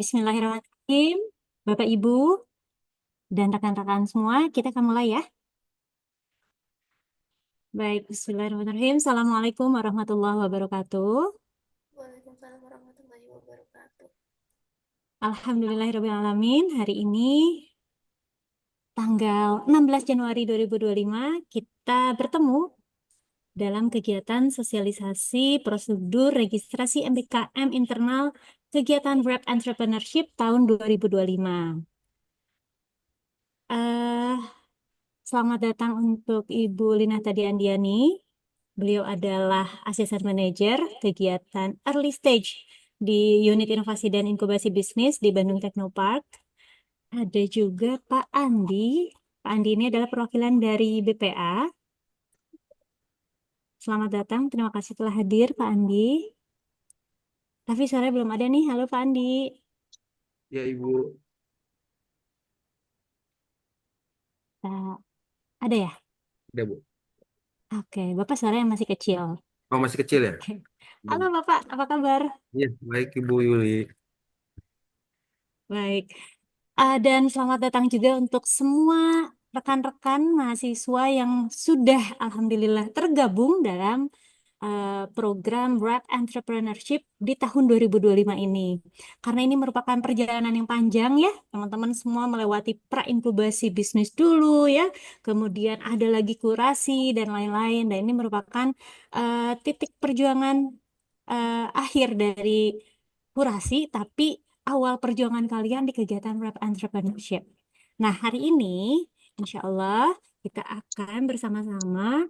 Bismillahirrahmanirrahim. Bapak, Ibu, dan rekan-rekan semua, kita akan mulai ya. Baik, Bismillahirrahmanirrahim. Assalamualaikum warahmatullahi wabarakatuh. Waalaikumsalam warahmatullahi wabarakatuh. Alhamdulillahirrahmanirrahim. Hari ini, tanggal 16 Januari 2025, kita bertemu dalam kegiatan sosialisasi prosedur registrasi MBKM internal kegiatan Web Entrepreneurship tahun 2025. Eh, Selamat datang untuk Ibu Lina Tadi Andiani. Beliau adalah Asisten Manajer kegiatan Early Stage di Unit Inovasi dan Inkubasi Bisnis di Bandung Teknopark. Ada juga Pak Andi. Pak Andi ini adalah perwakilan dari BPA. Selamat datang, terima kasih telah hadir Pak Andi. Tapi sore belum ada nih. Halo Pak Andi. Ya Ibu, Ada ya? udah Bu. Oke, Bapak suara yang masih kecil. Oh masih kecil ya? Oke. Halo Hmm. Bapak, apa kabar? Iya, baik Ibu Yuli. Baik. Dan selamat datang juga untuk semua rekan-rekan mahasiswa yang sudah alhamdulillah tergabung dalam program Web Entrepreneurship di tahun 2025 ini. Karena ini merupakan perjalanan yang panjang ya, teman-teman semua melewati pra-inkubasi bisnis dulu ya, kemudian ada lagi kurasi dan lain-lain. Dan ini merupakan titik perjuangan akhir dari kurasi, tapi awal perjuangan kalian di kegiatan Web Entrepreneurship. Nah, hari ini, insya Allah, kita akan bersama-sama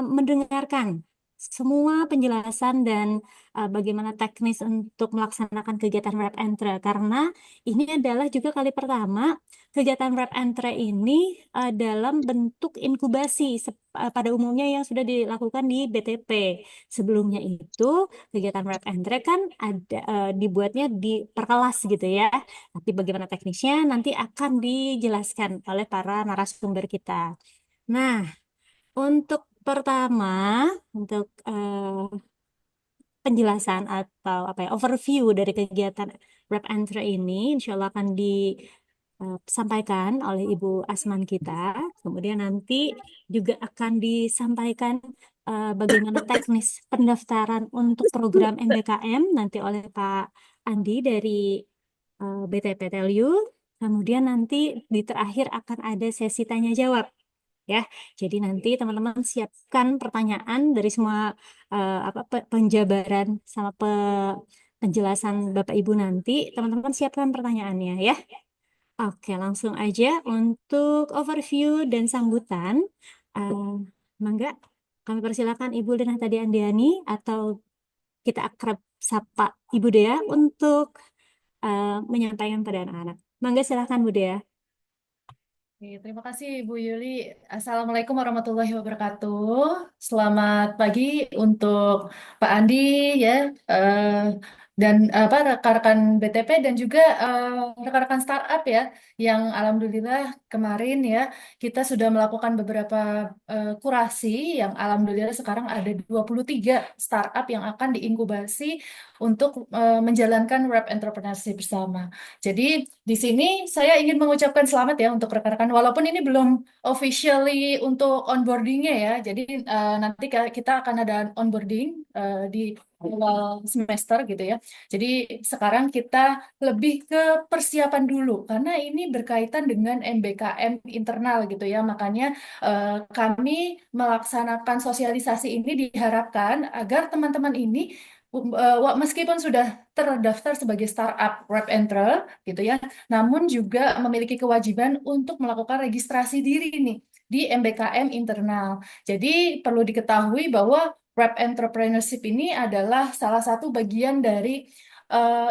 mendengarkan semua penjelasan dan bagaimana teknis untuk melaksanakan kegiatan Web Entre. Karena ini adalah juga kali pertama kegiatan Web Entre ini dalam bentuk inkubasi pada umumnya yang sudah dilakukan di BTP. Sebelumnya itu kegiatan Web Entre kan ada dibuatnya di per kelas gitu ya. Tapi bagaimana teknisnya nanti akan dijelaskan oleh para narasumber kita. Nah, untuk pertama, untuk penjelasan atau apa ya overview dari kegiatan Web Entre ini, insya Allah akan disampaikan oleh Ibu Asman kita. Kemudian nanti juga akan disampaikan bagaimana teknis pendaftaran untuk program MBKM nanti oleh Pak Andi dari BTP Telyu. Kemudian nanti di terakhir akan ada sesi tanya jawab ya. Jadi nanti teman-teman siapkan pertanyaan dari semua penjabaran sama penjelasan Bapak Ibu nanti. Teman-teman siapkan pertanyaannya ya. Oke, langsung aja untuk overview dan sambutan. Eh, Mangga, kami persilakan Ibu Lina Tadi Andiani atau kita akrab sapa Ibu Dea untuk menyampaikan pada anak-anak. Mangga silakan Bu Dea. Oke, terima kasih Bu Yuli. Assalamualaikum warahmatullahi wabarakatuh. Selamat pagi untuk Pak Andi ya, eh, dan apa rekan-rekan BTP dan juga rekan-rekan startup ya, yang alhamdulillah kemarin ya kita sudah melakukan beberapa kurasi yang alhamdulillah sekarang ada 23 startup yang akan diinkubasi untuk menjalankan web entrepreneurship bersama. Jadi di sini saya ingin mengucapkan selamat ya untuk rekan-rekan, walaupun ini belum officially untuk onboardingnya ya. Jadi nanti kita akan ada onboarding di awal semester gitu ya. Jadi sekarang kita lebih ke persiapan dulu karena ini berkaitan dengan MBKM internal gitu ya. Makanya kami melaksanakan sosialisasi ini diharapkan agar teman-teman ini meskipun sudah terdaftar sebagai startup web entre gitu ya, namun juga memiliki kewajiban untuk melakukan registrasi diri nih di MBKM internal. Jadi perlu diketahui bahwa web entrepreneurship ini adalah salah satu bagian dari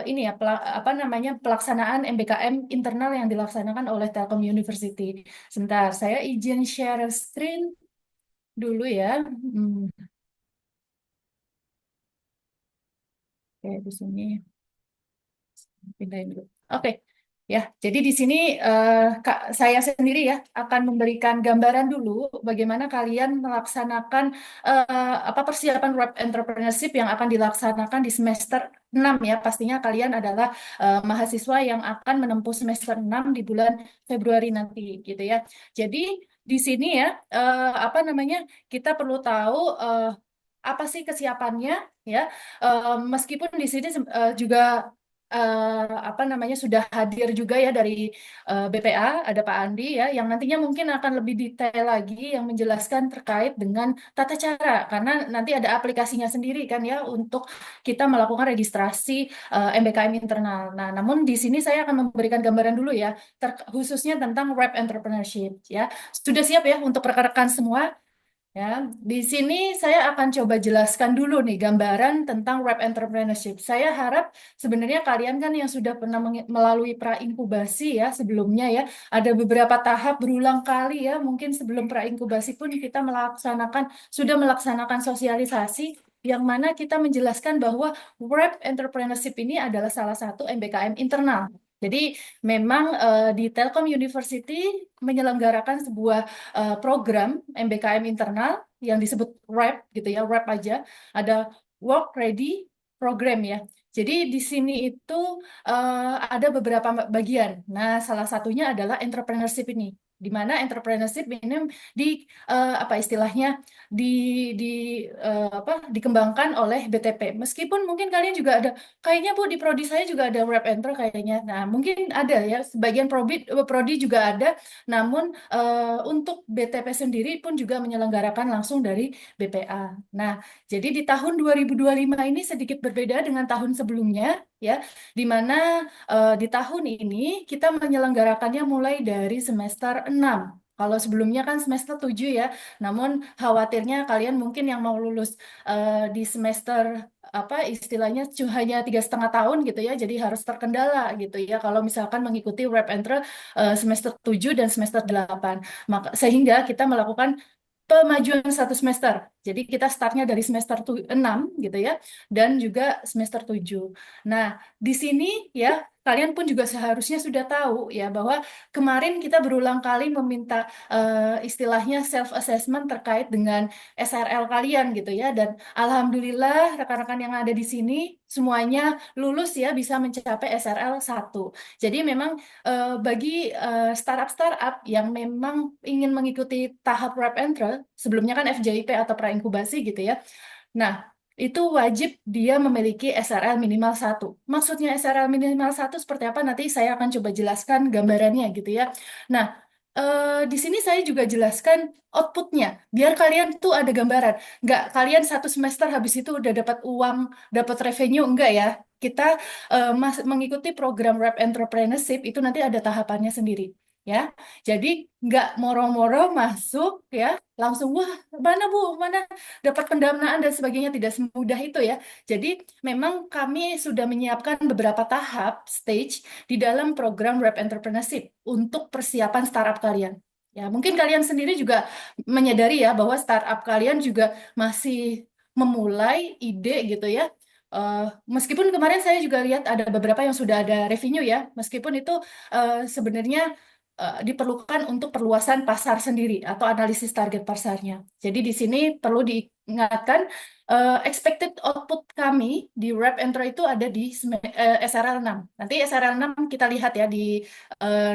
ini ya apa namanya pelaksanaan MBKM internal yang dilaksanakan oleh Telkom University. Sebentar, saya izin share screen dulu ya. Hmm, Oke, di sini pindahin dulu. Oke. Ya, jadi di sini saya sendiri ya akan memberikan gambaran dulu bagaimana kalian melaksanakan apa persiapan web entrepreneurship yang akan dilaksanakan di semester 6 ya. Pastinya kalian adalah mahasiswa yang akan menempuh semester 6 di bulan Februari nanti gitu ya. Jadi di sini ya apa namanya? Kita perlu tahu apa sih kesiapannya ya. Meskipun di sini juga apa namanya sudah hadir juga ya dari BPA, ada Pak Andi ya yang nantinya mungkin akan lebih detail lagi yang menjelaskan terkait dengan tata cara karena nanti ada aplikasinya sendiri kan ya untuk kita melakukan registrasi MBKM internal. Nah, namun di sini saya akan memberikan gambaran dulu ya khususnya tentang web entrepreneurship ya. Sudah siap ya untuk rekan-rekan semua? Ya, di sini saya akan coba jelaskan dulu nih gambaran tentang web entrepreneurship. Saya harap sebenarnya kalian kan yang sudah pernah melalui pra-inkubasi ya sebelumnya ya, ada beberapa tahap berulang kali ya, mungkin sebelum pra-inkubasi pun kita sudah melaksanakan sosialisasi yang mana kita menjelaskan bahwa web entrepreneurship ini adalah salah satu MBKM internal. Jadi memang di Telkom University menyelenggarakan sebuah program MBKM internal yang disebut WRAP gitu ya, WRAP aja. Ada Work Ready Program ya. Jadi di sini itu ada beberapa bagian. Nah, salah satunya adalah entrepreneurship ini. Di mana entrepreneurship ini di apa istilahnya di di apa dikembangkan oleh BTP. Meskipun mungkin kalian juga ada kayaknya Bu di prodi saya juga ada web enter kayaknya. Nah, mungkin ada ya sebagian prodi juga ada namun untuk BTP sendiri pun juga menyelenggarakan langsung dari BPA. Nah, jadi di tahun 2025 ini sedikit berbeda dengan tahun sebelumnya, ya, di mana di tahun ini kita menyelenggarakannya mulai dari semester 6. Kalau sebelumnya kan semester 7 ya, namun khawatirnya kalian mungkin yang mau lulus di semester apa istilahnya hanya 3,5 tahun gitu ya, jadi harus terkendala gitu ya kalau misalkan mengikuti web entry semester 7 dan semester 8. Maka sehingga kita melakukan pemajuan satu semester. Jadi kita startnya dari semester 6 gitu ya dan juga semester 7. Nah, di sini ya kalian pun juga seharusnya sudah tahu ya bahwa kemarin kita berulang kali meminta istilahnya self assessment terkait dengan SRL kalian gitu ya dan alhamdulillah rekan-rekan yang ada di sini semuanya lulus ya bisa mencapai SRL 1. Jadi memang bagi startup-startup yang memang ingin mengikuti tahap wrap and trail, sebelumnya kan FJIP atau pra-inkubasi gitu ya. Nah, itu wajib dia memiliki SRL minimal 1. Maksudnya SRL minimal 1 seperti apa? Nanti saya akan coba jelaskan gambarannya gitu ya. Nah, di sini saya juga jelaskan outputnya, biar kalian tuh ada gambaran. Nggak kalian satu semester habis itu udah dapat uang, dapat revenue, enggak ya. Kita mengikuti program Web Entrepreneurship itu nanti ada tahapannya sendiri. Ya, jadi nggak moro-moro masuk ya, langsung wah mana Bu, mana dapat pendanaan dan sebagainya tidak semudah itu ya. Jadi memang kami sudah menyiapkan beberapa tahap stage di dalam program Web Entrepreneurship untuk persiapan startup kalian. Ya, mungkin kalian sendiri juga menyadari ya bahwa startup kalian juga masih memulai ide gitu ya. Eh, Meskipun kemarin saya juga lihat ada beberapa yang sudah ada revenue ya, meskipun itu sebenarnya diperlukan untuk perluasan pasar sendiri atau analisis target pasarnya. Jadi di sini perlu diingatkan expected output kami di Wrap and Try itu ada di SRL 6. Nanti SRL 6 kita lihat ya di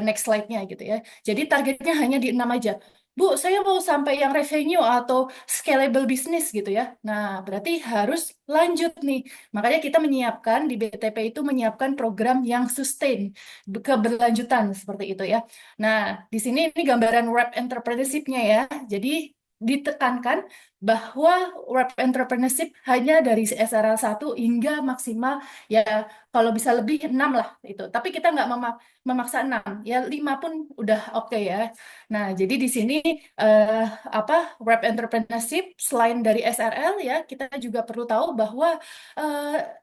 next slide-nya gitu ya. Jadi targetnya hanya di 6 aja. Bu, saya mau sampai yang revenue atau scalable business gitu ya. Nah, berarti harus lanjut nih. Makanya kita menyiapkan di BTP itu menyiapkan program yang sustain, keberlanjutan seperti itu ya. Nah, di sini ini gambaran web entrepreneurship-nya ya. Jadi ditekankan bahwa web entrepreneurship hanya dari SRL 1 hingga maksimal ya kalau bisa lebih 6 lah itu. Tapi kita nggak memaksa 6, ya 5 pun udah oke ya. Nah, jadi di sini eh, apa web entrepreneurship selain dari SRL ya, kita juga perlu tahu bahwa eh,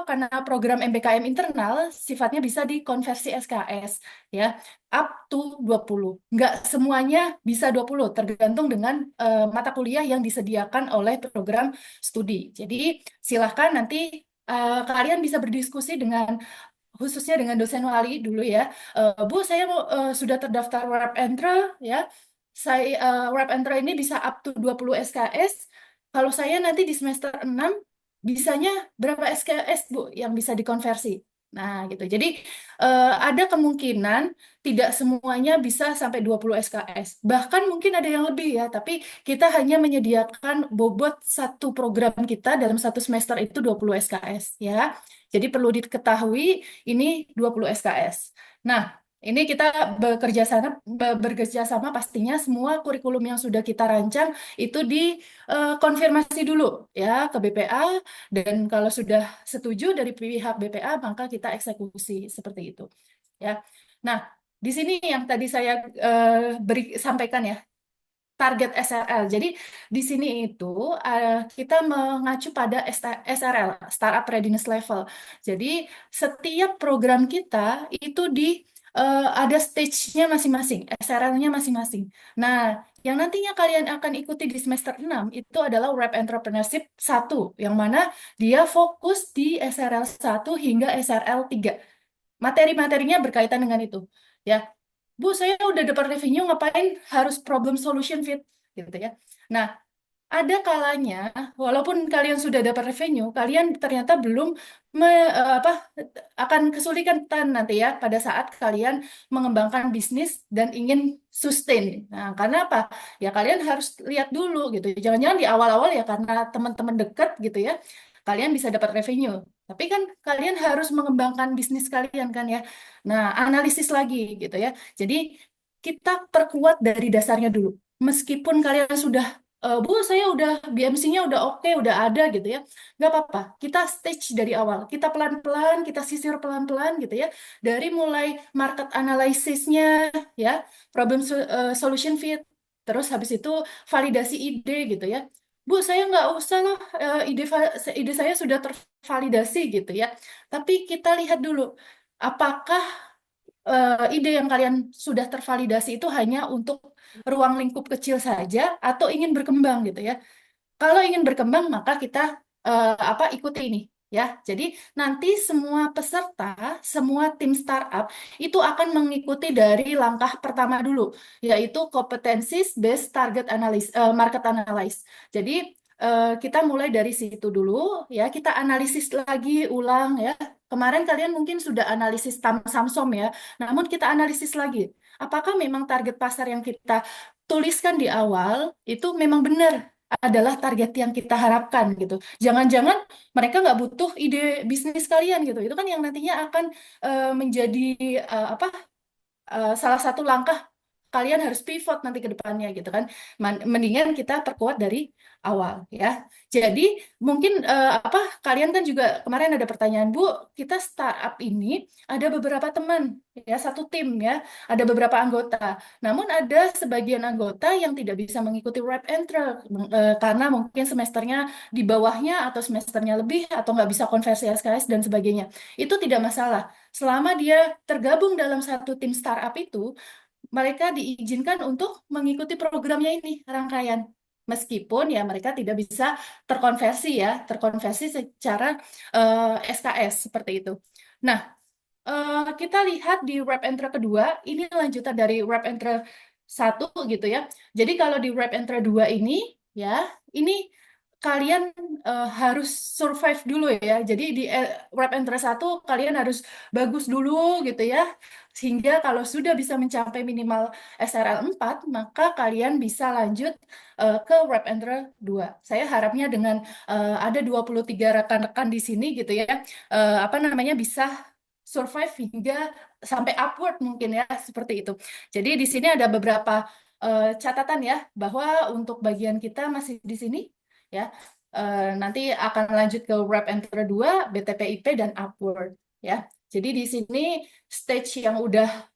karena program MBKM internal sifatnya bisa dikonversi SKS ya up to 20. Nggak semuanya bisa 20, tergantung dengan mata kuliah yang disediakan oleh program studi. Jadi silahkan nanti kalian bisa berdiskusi dengan khususnya dengan dosen wali dulu ya. Bu, saya sudah terdaftar Wrap and Tra ya. Saya Wrap and Tra ini bisa up to 20 SKS. Kalau saya nanti di semester 6 bisanya berapa SKS Bu yang bisa dikonversi? Nah, gitu. Jadi ada kemungkinan tidak semuanya bisa sampai 20 SKS. Bahkan mungkin ada yang lebih ya, tapi kita hanya menyediakan bobot satu program kita dalam satu semester itu 20 SKS ya. Jadi perlu diketahui ini 20 SKS. Nah, ini kita bekerja sama pastinya semua kurikulum yang sudah kita rancang itu dikonfirmasi dulu ya ke BPA, dan kalau sudah setuju dari pihak BPA maka kita eksekusi seperti itu ya. Nah, di sini yang tadi saya sampaikan ya, target SRL. Jadi di sini itu kita mengacu pada SRL, Startup Readiness Level. Jadi setiap program kita itu ada stage-nya masing-masing, SRL-nya masing-masing. Nah, yang nantinya kalian akan ikuti di semester 6 itu adalah Web Entrepreneurship 1, yang mana dia fokus di SRL 1 hingga SRL 3. Materi-materinya berkaitan dengan itu. Ya, Bu, saya udah dapat revenue, ngapain harus problem solution fit gitu ya. Nah, ada kalanya, walaupun kalian sudah dapat revenue, kalian ternyata belum akan kesulitan nanti ya pada saat kalian mengembangkan bisnis dan ingin sustain. Nah, karena apa? Ya kalian harus lihat dulu gitu. Jangan-jangan di awal-awal ya karena teman-teman dekat gitu ya, kalian bisa dapat revenue. Tapi kan kalian harus mengembangkan bisnis kalian kan ya. Nah, analisis lagi gitu ya. Jadi kita perkuat dari dasarnya dulu. Meskipun kalian sudah Bu, saya udah BMC-nya udah oke, udah ada gitu ya. Nggak apa-apa, kita stage dari awal. Kita pelan-pelan, kita sisir pelan-pelan gitu ya. Dari mulai market analysis-nya, ya, solution fit, terus habis itu validasi ide gitu ya. Bu, saya nggak usah lah, ide saya sudah tervalidasi gitu ya. Tapi kita lihat dulu, apakah ide yang kalian sudah tervalidasi itu hanya untuk ruang lingkup kecil saja atau ingin berkembang gitu ya. Kalau ingin berkembang maka kita ikuti ini ya. Jadi nanti semua peserta, semua tim startup itu akan mengikuti dari langkah pertama dulu, yaitu competencies based target analysis, market analysis. Jadi kita mulai dari situ dulu ya, kita analisis lagi ulang ya. Kemarin kalian mungkin sudah analisis Samsom ya, namun kita analisis lagi. Apakah memang target pasar yang kita tuliskan di awal itu memang benar adalah target yang kita harapkan gitu. Jangan-jangan mereka nggak butuh ide bisnis kalian gitu. Itu kan yang nantinya akan menjadi salah satu langkah kalian harus pivot nanti ke depannya gitu kan. Mendingan kita perkuat dari awal ya. Jadi mungkin kalian kan juga kemarin ada pertanyaan, Bu, kita startup ini ada beberapa teman ya, satu tim ya, ada beberapa anggota. Namun ada sebagian anggota yang tidak bisa mengikuti Wrap and Track karena mungkin semesternya di bawahnya atau semesternya lebih atau nggak bisa konversi SKS dan sebagainya. Itu tidak masalah. Selama dia tergabung dalam satu tim startup itu, mereka diizinkan untuk mengikuti programnya ini, rangkaian. Meskipun ya mereka tidak bisa terkonversi secara SKS seperti itu. Nah, kita lihat di Wrap and Track kedua, ini lanjutan dari Wrap and Track 1 gitu ya. Jadi kalau di Wrap and Track 2 ini, ya, ini kalian harus survive dulu ya. Jadi di Wrap and Track 1 kalian harus bagus dulu gitu ya. Sehingga kalau sudah bisa mencapai minimal SRL 4, maka kalian bisa lanjut ke Wrap and Track 2. Saya harapnya dengan ada 23 rekan-rekan di sini gitu ya, bisa survive hingga sampai upward mungkin ya, seperti itu. Jadi di sini ada beberapa catatan ya, bahwa untuk bagian kita masih di sini ya, nanti akan lanjut ke Wrap and Track 2, BTPIP dan upward ya. Jadi di sini stage yang udah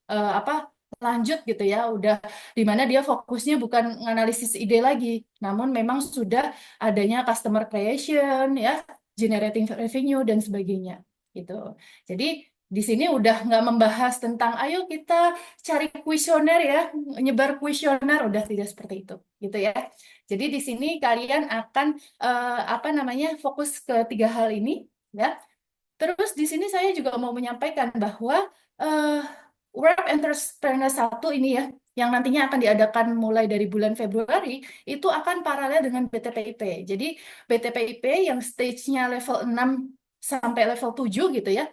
lanjut gitu ya, udah di mana dia fokusnya bukan menganalisis ide lagi, namun memang sudah adanya customer creation ya, generating revenue dan sebagainya gitu. Jadi di sini udah nggak membahas tentang ayo kita cari kuesioner ya, nyebar kuesioner, udah tidak seperti itu gitu ya. Jadi di sini kalian akan fokus ke tiga hal ini ya. Terus di sini saya juga mau menyampaikan bahwa eh, Web Entrepreneur 1 ini ya, yang nantinya akan diadakan mulai dari bulan Februari, itu akan paralel dengan BTPIP. Jadi BTPIP yang stage-nya level 6 sampai level 7 gitu ya.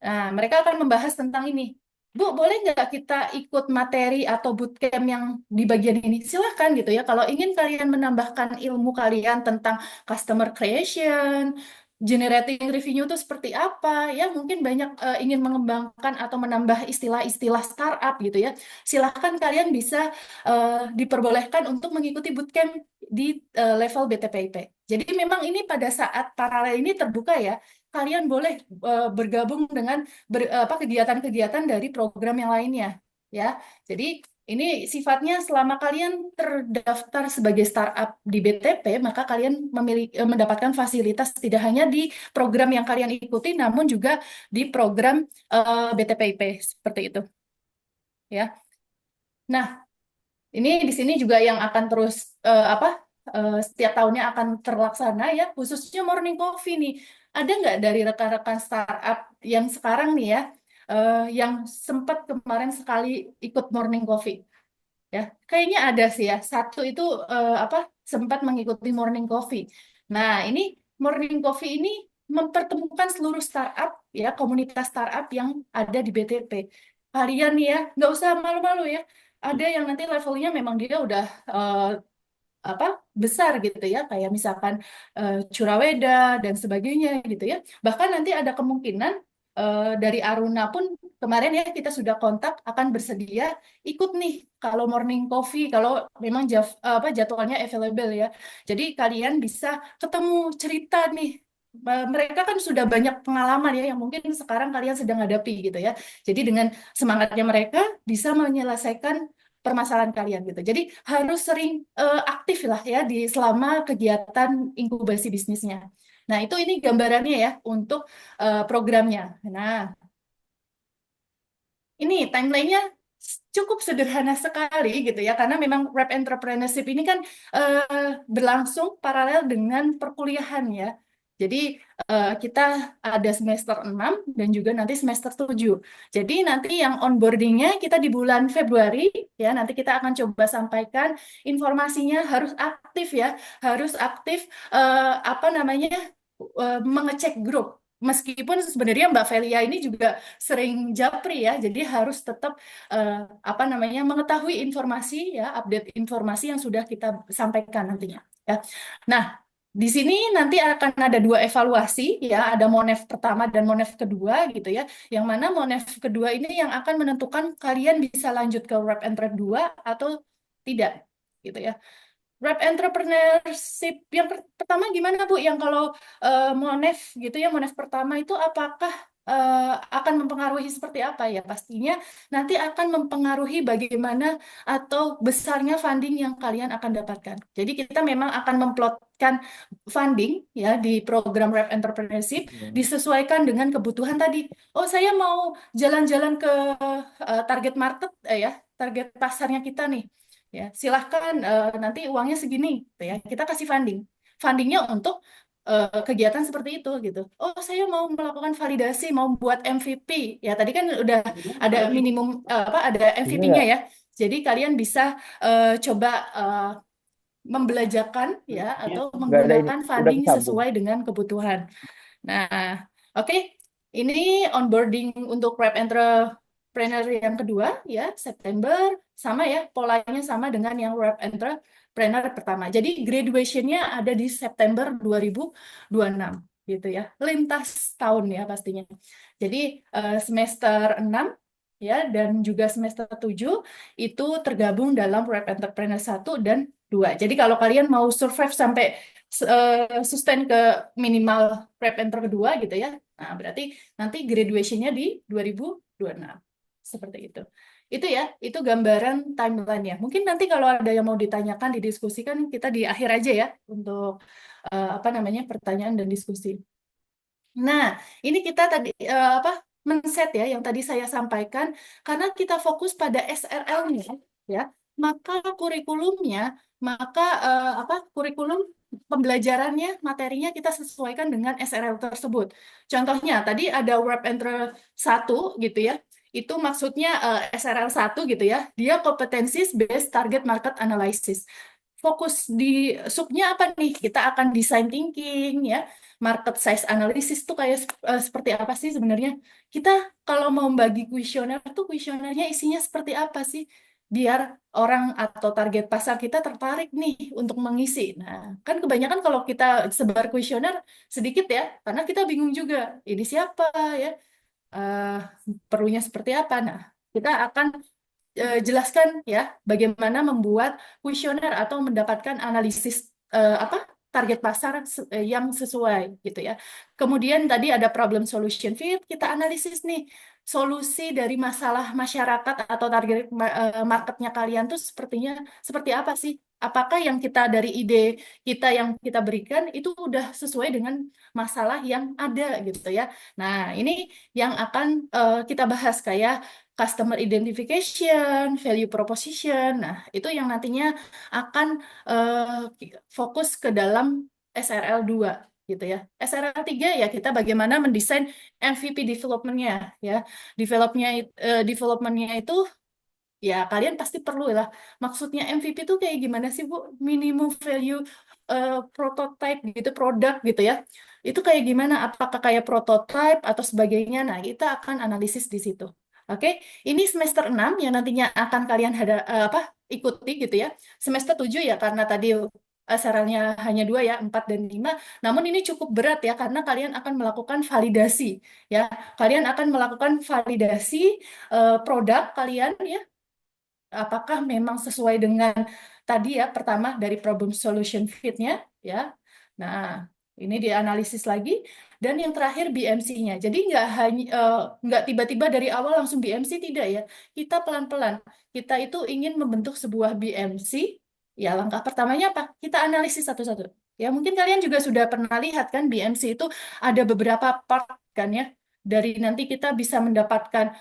Nah, mereka akan membahas tentang ini. Bu, boleh nggak kita ikut materi atau bootcamp yang di bagian ini? Silahkan gitu ya. Kalau ingin kalian menambahkan ilmu kalian tentang customer creation, generating revenue itu seperti apa, ya mungkin banyak ingin mengembangkan atau menambah istilah-istilah startup gitu ya. Silahkan kalian bisa diperbolehkan untuk mengikuti bootcamp di level BTPIP. Jadi memang ini pada saat paralel ini terbuka ya, kalian boleh bergabung dengan kegiatan-kegiatan dari program yang lainnya ya. Jadi ini sifatnya selama kalian terdaftar sebagai startup di BTP, maka kalian mendapatkan fasilitas tidak hanya di program yang kalian ikuti, namun juga di program BTPIP seperti itu ya. Nah, ini di sini juga yang akan terus setiap tahunnya akan terlaksana ya, khususnya morning coffee nih. Ada nggak dari rekan-rekan startup yang sekarang nih ya, yang sempat kemarin sekali ikut morning coffee? Ya, kayaknya ada sih ya. Satu itu sempat mengikuti morning coffee. Nah, ini morning coffee ini mempertemukan seluruh startup ya, komunitas startup yang ada di BTP. Kalian nih ya, nggak usah malu-malu ya. Ada yang nanti levelnya memang dia udah besar gitu ya, kayak misalkan Curaweda dan sebagainya gitu ya. Bahkan nanti ada kemungkinan dari Aruna pun kemarin ya kita sudah kontak akan bersedia ikut nih kalau morning coffee, kalau memang jadwalnya available ya. Jadi kalian bisa ketemu cerita nih. Mereka kan sudah banyak pengalaman ya yang mungkin sekarang kalian sedang hadapi gitu ya. Jadi dengan semangatnya mereka bisa menyelesaikan permasalahan kalian gitu. Jadi harus sering aktif lah ya di selama kegiatan inkubasi bisnisnya. Nah, itu ini gambarannya ya untuk programnya. Nah, ini timelinenya cukup sederhana sekali gitu ya, karena memang Web Entrepreneurship ini kan berlangsung paralel dengan perkuliahan ya. Jadi kita ada semester 6 dan juga nanti semester 7. Jadi nanti yang onboardingnya kita di bulan Februari ya, nanti kita akan coba sampaikan informasinya harus aktif ya, harus aktif mengecek grup. Meskipun sebenarnya Mbak Velia ini juga sering japri ya, jadi harus tetap mengetahui informasi ya, update informasi yang sudah kita sampaikan nantinya ya. Nah, di sini nanti akan ada dua evaluasi ya, ada Monef pertama dan Monef kedua gitu ya. Yang mana Monef kedua ini yang akan menentukan kalian bisa lanjut ke Web Entry 2 atau tidak gitu ya. Web entrepreneurship yang pertama gimana Bu? Yang kalau Monef gitu ya, Monef pertama itu apakah akan mempengaruhi seperti apa ya? Pastinya nanti akan mempengaruhi bagaimana atau besarnya funding yang kalian akan dapatkan. Jadi kita memang akan memplotkan funding ya di program Web Entrepreneurship disesuaikan dengan kebutuhan tadi. Oh, saya mau jalan-jalan ke target market target pasarnya kita nih. Ya, silahkan nanti uangnya segini, gitu ya. Kita kasih fundingnya untuk kegiatan seperti itu gitu. Oh, saya mau melakukan validasi, mau buat MVP. Ya, tadi kan udah ada minimum ada MVP-nya ya. Jadi kalian bisa coba membelajarkan ya atau Nggak ada ini, menggunakan udah funding kesambung. sesuai dengan kebutuhan. Nah, oke. Ini onboarding untuk Web Entrepreneur yang kedua ya, September sama ya, polanya sama dengan yang Web Entrepreneur pertama. Jadi graduation-nya ada di September 2026 gitu ya. Lintas tahun ya pastinya. Jadi semester 6 ya dan juga semester 7 itu tergabung dalam Web Entrepreneur 1 dan 2. Jadi kalau kalian mau survive sampai sustain ke minimal Web Enter kedua gitu ya. Nah, berarti nanti graduation-nya di 2026. Seperti itu. Itu ya, itu gambaran timeline-nya. Mungkin nanti kalau ada yang mau ditanyakan, didiskusikan, kita di akhir aja ya untuk pertanyaan dan diskusi. Nah, ini kita tadi men-set ya yang tadi saya sampaikan karena kita fokus pada SRL-nya ya. Maka kurikulumnya, maka kurikulum pembelajarannya, materinya kita sesuaikan dengan SRL tersebut. Contohnya, tadi ada Web Entry 1 gitu ya. Itu maksudnya SRL 1 gitu ya. Dia Competencies Based Target Market Analysis. Fokus di subnya apa nih? Kita akan design thinking ya. Market size analysis tuh kayak seperti apa sih sebenarnya? Kita kalau mau bagi kuesioner tuh kuesionernya isinya seperti apa sih? Biar orang atau target pasar kita tertarik nih untuk mengisi. Nah, kan kebanyakan kalau kita sebar kuesioner sedikit ya, karena kita bingung juga, ini siapa ya, eh, perlunya seperti apa. Nah, kita akan jelaskan ya bagaimana membuat kuesioner atau mendapatkan analisis apa target pasar yang sesuai gitu ya. Kemudian tadi ada problem solution fit, kita analisis nih solusi dari masalah masyarakat atau target marketnya kalian tuh sepertinya seperti apa sih? Apakah yang kita dari ide kita yang kita berikan itu udah sesuai dengan masalah yang ada gitu ya. Nah, ini yang akan kita bahas kayak customer identification, value proposition. Nah, itu yang nantinya akan fokus ke dalam SRL 2 gitu ya. SRL 3 ya kita bagaimana mendesain MVP development-nya ya. Development-nya itu ya kalian pasti perlu lah. Maksudnya MVP itu kayak gimana sih Bu? Minimum value prototype gitu, produk gitu ya. Itu kayak gimana? Apakah kayak prototype atau sebagainya? Nah, kita akan analisis di situ. Oke, ini semester 6 yang nantinya akan kalian ikuti gitu ya. Semester 7 ya karena tadi sarannya hanya 2 ya, 4 dan 5. Namun ini cukup berat ya karena kalian akan melakukan validasi ya. Kalian akan melakukan validasi produk kalian ya, apakah memang sesuai dengan tadi ya pertama dari problem solution fit-nya ya. Nah, ini dianalisis lagi dan yang terakhir BMC-nya. Jadi nggak tiba-tiba dari awal langsung BMC tidak ya. Kita pelan-pelan. Kita itu ingin membentuk sebuah BMC. Ya, langkah pertamanya apa? Kita analisis satu-satu. Ya, mungkin kalian juga sudah pernah lihat kan BMC itu ada beberapa part kan ya. Dari nanti kita bisa mendapatkan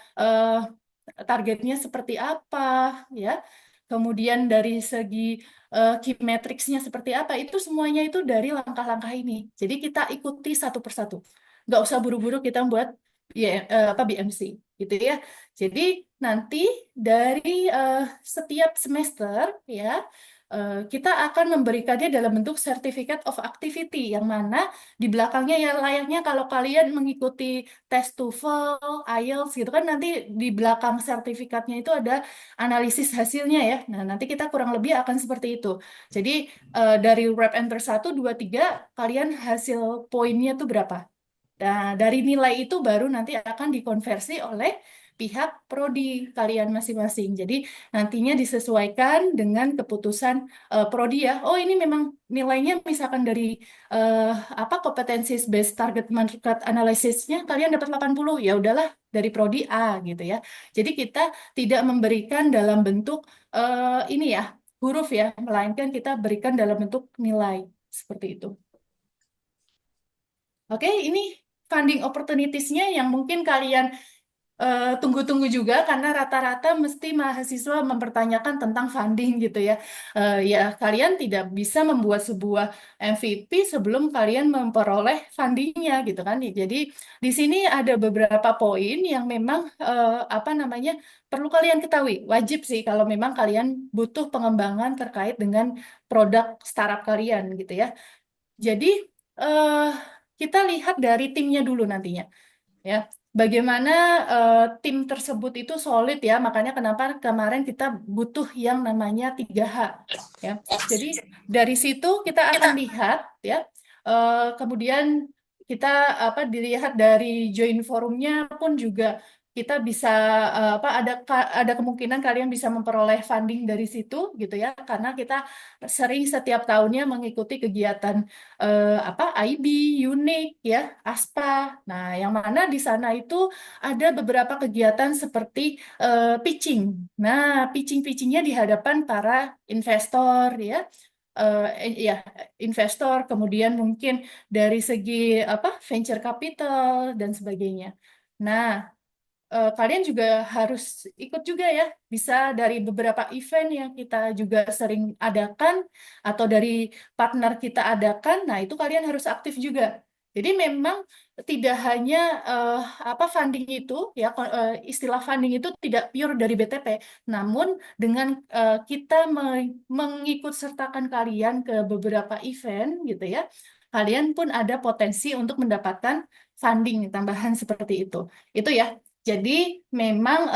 targetnya seperti apa ya, kemudian dari segi key matrix-nya seperti apa, itu semuanya itu dari langkah-langkah ini. Jadi kita ikuti satu persatu, nggak usah buru-buru kita buat ya BMC gitu ya. Jadi nanti dari setiap semester ya kita akan memberikannya dalam bentuk Certificate of Activity yang mana di belakangnya ya layaknya kalau kalian mengikuti tes TOEFL, IELTS gitu kan nanti di belakang sertifikatnya itu ada analisis hasilnya ya. Nah, nanti kita kurang lebih akan seperti itu. Jadi dari Rep Enter 1, 2, 3 kalian hasil poinnya tuh berapa? Nah, dari nilai itu baru nanti akan dikonversi oleh pihak prodi kalian masing-masing. Jadi nantinya disesuaikan dengan keputusan prodi ya. Oh, ini memang nilainya misalkan dari eh, kompetensi based target market analysisnya kalian dapat 80. Ya udahlah dari prodi A gitu ya. Jadi kita tidak memberikan dalam bentuk ini ya, huruf ya, melainkan kita berikan dalam bentuk nilai seperti itu. Oke, ini funding opportunities-nya yang mungkin kalian tunggu-tunggu juga karena rata-rata mesti mahasiswa mempertanyakan tentang funding gitu ya. Ya, kalian tidak bisa membuat sebuah MVP sebelum kalian memperoleh fundingnya gitu kan. Jadi di sini ada beberapa poin yang memang perlu kalian ketahui. Wajib sih kalau memang kalian butuh pengembangan terkait dengan produk startup kalian gitu ya. Jadi eh, kita lihat dari timnya dulu nantinya, ya. Bagaimana tim tersebut itu solid ya, makanya kenapa kemarin kita butuh yang namanya 3H, ya. Jadi dari situ kita akan lihat ya, kemudian kita dilihat dari join forumnya pun juga kita bisa ada kemungkinan kalian bisa memperoleh funding dari situ gitu ya, karena kita sering setiap tahunnya mengikuti kegiatan IB, UNIK ya, ASPA. Nah, yang mana di sana itu ada beberapa kegiatan seperti pitching. Nah, pitching-pitchingnya di hadapan para investor ya. Ya, investor, kemudian mungkin dari segi venture capital dan sebagainya. Nah, kalian juga harus ikut juga ya. Bisa dari beberapa event yang kita juga sering adakan atau dari partner kita adakan. Nah, itu kalian harus aktif juga. Jadi memang tidak hanya funding itu ya istilah funding itu tidak pure dari BTP, namun dengan kita mengikut sertakan kalian ke beberapa event gitu ya, kalian pun ada potensi untuk mendapatkan funding tambahan seperti itu. Itu ya. Jadi memang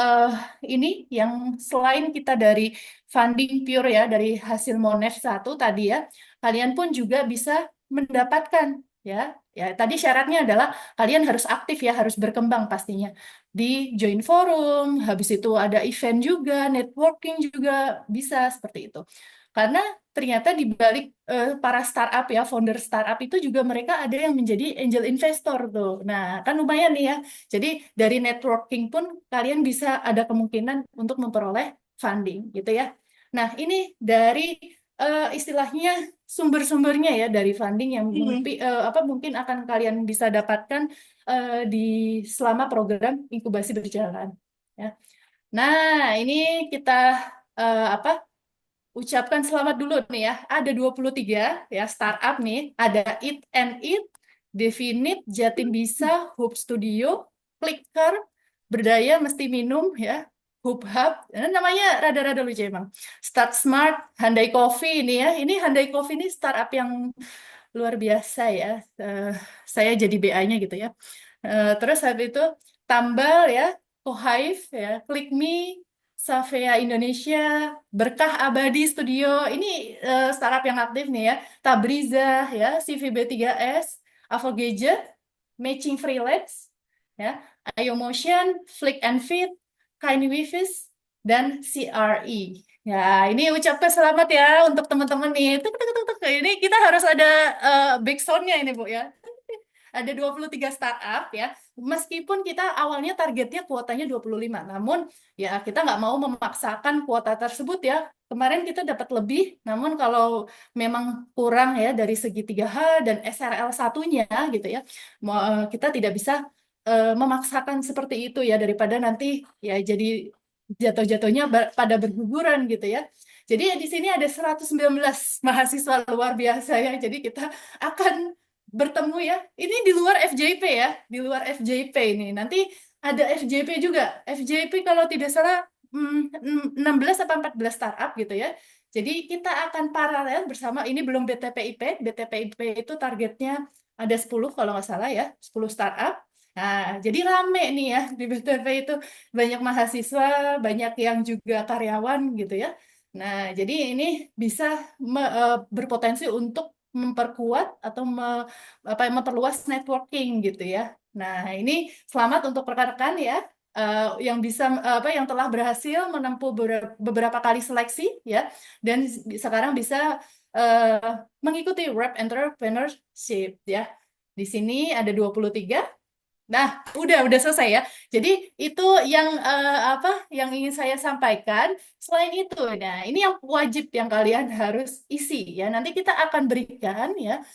ini yang selain kita dari funding pure ya dari hasil Monef 1 tadi ya, kalian pun juga bisa mendapatkan ya. Ya, tadi syaratnya adalah kalian harus aktif ya, harus berkembang pastinya. Di join forum, habis itu ada event juga, networking juga bisa seperti itu. Karena ternyata di balik para startup ya, founder startup itu juga mereka ada yang menjadi angel investor tuh. Nah, kan lumayan nih ya. Jadi dari networking pun kalian bisa ada kemungkinan untuk memperoleh funding gitu ya. Nah, ini dari istilahnya sumber-sumbernya ya dari funding yang mungkin akan kalian bisa dapatkan di selama program inkubasi berjalan ya. Nah, ini kita apa ucapkan selamat dulu nih ya. Ada 23 ya startup nih. Ada Eat and Eat, Definite, Jatim Bisa, Hub Studio, Clicker, Berdaya Mesti Minum ya. Hub Hub, namanya rada-rada lucu emang. Start Smart, Handai Coffee ini ya. Ini Handai Coffee ini startup yang luar biasa ya. Saya jadi BA-nya gitu ya. Terus habis itu Tambal ya, Kohive ya, Click Me, Savea Indonesia, Berkah Abadi Studio, ini startup yang aktif nih ya. Tabriza ya, CVB3S, Avo Gadget, Matching Freelance, ya, IO Motion, Flick and Fit, Kind Wifis, dan CRE. Ya, ini ucapkan selamat ya untuk teman-teman nih. Tuk, tuk, tuk, tuk. Ini kita harus ada back sound-nya ini, Bu ya. Ada 23 startup ya. Meskipun kita awalnya targetnya kuotanya 25, namun ya kita nggak mau memaksakan kuota tersebut ya. Kemarin kita dapat lebih, namun kalau memang kurang ya dari segi 3H dan SRL satunya gitu ya, kita tidak bisa memaksakan seperti itu ya daripada nanti ya jadi jatuh-jatuhnya pada berguguran gitu ya. Jadi di sini ada 119 mahasiswa luar biasa ya. Jadi kita akan bertemu ya. Ini di luar FJP ya, di luar FJP ini. Nanti ada FJP juga. FJP kalau tidak salah 16 atau 14 startup gitu ya. Jadi kita akan paralel bersama, ini belum BTPIP. BTPIP itu targetnya ada 10 kalau nggak salah ya, 10 startup. Nah, jadi rame nih ya di BTP itu banyak mahasiswa, banyak yang juga karyawan gitu ya. Nah, jadi ini bisa berpotensi untuk memperkuat atau memperluas networking gitu ya. Nah, ini selamat untuk rekan-rekan ya yang bisa yang telah berhasil menempuh beberapa kali seleksi ya dan sekarang bisa mengikuti Rap Entrepreneurship ya. Di sini ada 23. Nah, udah selesai ya. Jadi itu yang yang ingin saya sampaikan. Selain itu, nah ini yang wajib yang kalian harus isi ya. Nanti kita akan berikan ya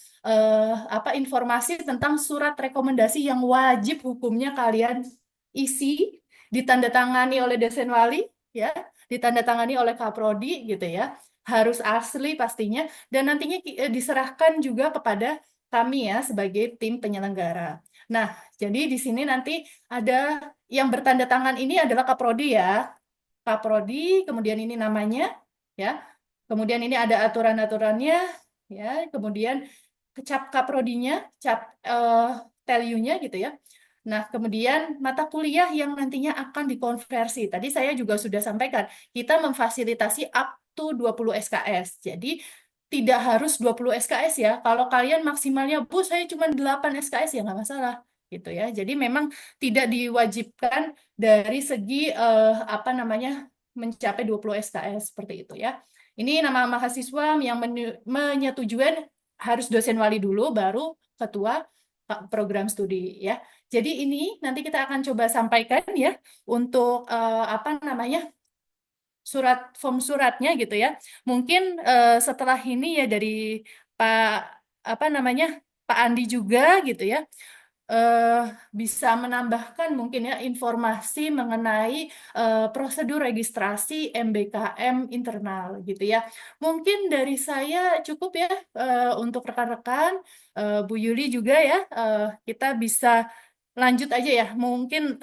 informasi tentang surat rekomendasi yang wajib hukumnya kalian isi, ditandatangani oleh dosen wali ya, ditandatangani oleh Kaprodi gitu ya. Harus asli pastinya dan nantinya diserahkan juga kepada kami ya sebagai tim penyelenggara. Nah, jadi di sini nanti ada yang bertanda tangan ini adalah Kaprodi ya. Kaprodi, kemudian ini namanya ya. Kemudian ini ada aturan-aturannya ya, kemudian cap Kaprodinya, cap TELU-nya gitu ya. Nah, kemudian mata kuliah yang nantinya akan dikonversi. Tadi saya juga sudah sampaikan, kita memfasilitasi up to 20 SKS. Jadi tidak harus 20 SKS ya. Kalau kalian maksimalnya, Bu, saya cuma 8 SKS ya nggak masalah gitu ya. Jadi memang tidak diwajibkan dari segi mencapai 20 SKS seperti itu ya. Ini nama mahasiswa yang menyetujui harus dosen wali dulu baru ketua program studi ya. Jadi ini nanti kita akan coba sampaikan ya untuk form suratnya gitu ya. Mungkin setelah ini ya dari Pak Pak Andi juga gitu ya. eh, bisa menambahkan mungkin ya informasi mengenai prosedur registrasi MBKM internal gitu ya. Mungkin dari saya cukup ya untuk rekan-rekan. Bu Yuli juga ya, kita bisa lanjut aja ya. Mungkin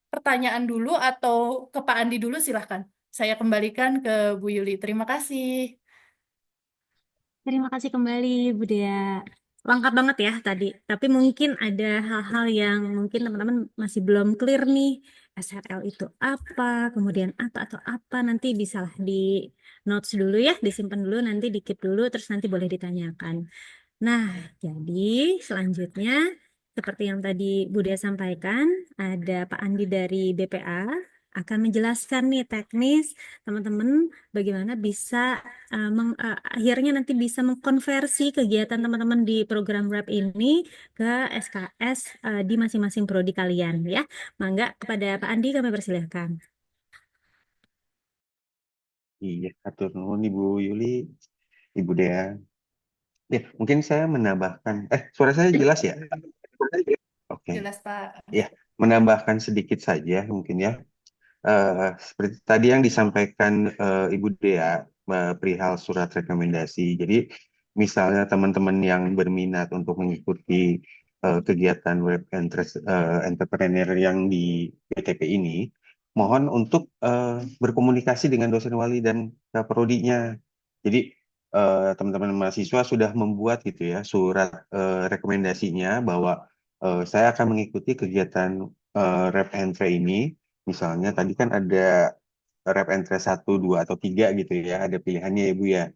pertanyaan dulu atau ke Pak Andi dulu silahkan. Saya kembalikan ke Bu Yuli. Terima kasih. Terima kasih kembali, Bu Dea. Lengkap banget ya tadi. Tapi mungkin ada hal-hal yang mungkin teman-teman masih belum clear nih. SRL itu apa, kemudian apa atau apa, nanti bisalah di notes dulu ya, disimpan dulu, nanti dikit dulu, terus nanti boleh ditanyakan. Nah, jadi selanjutnya seperti yang tadi Bu Dea sampaikan, ada Pak Andi dari BPA akan menjelaskan nih teknis teman-teman bagaimana bisa akhirnya nanti bisa mengkonversi kegiatan teman-teman di program Wrap ini ke SKS di masing-masing prodi kalian ya. Mangga kepada Pak Andi kami persilahkan. Iya, atur nuhun Ibu Yuli, Ibu Dea. Ya, mungkin saya menambahkan, suara saya jelas ya? Oke, Jelas, Pak. ya, menambahkan sedikit saja mungkin ya. Seperti tadi yang disampaikan Ibu Dea perihal surat rekomendasi. Jadi, misalnya teman-teman yang berminat untuk mengikuti kegiatan web entrepreneur yang di BTP ini, mohon untuk berkomunikasi dengan dosen wali dan prodinya. Jadi, teman-teman mahasiswa sudah membuat gitu ya surat rekomendasinya bahwa saya akan mengikuti kegiatan Rep Entre ini. Misalnya tadi kan ada rep entre 1, 2, atau 3 gitu ya, ada pilihannya ya Bu ya.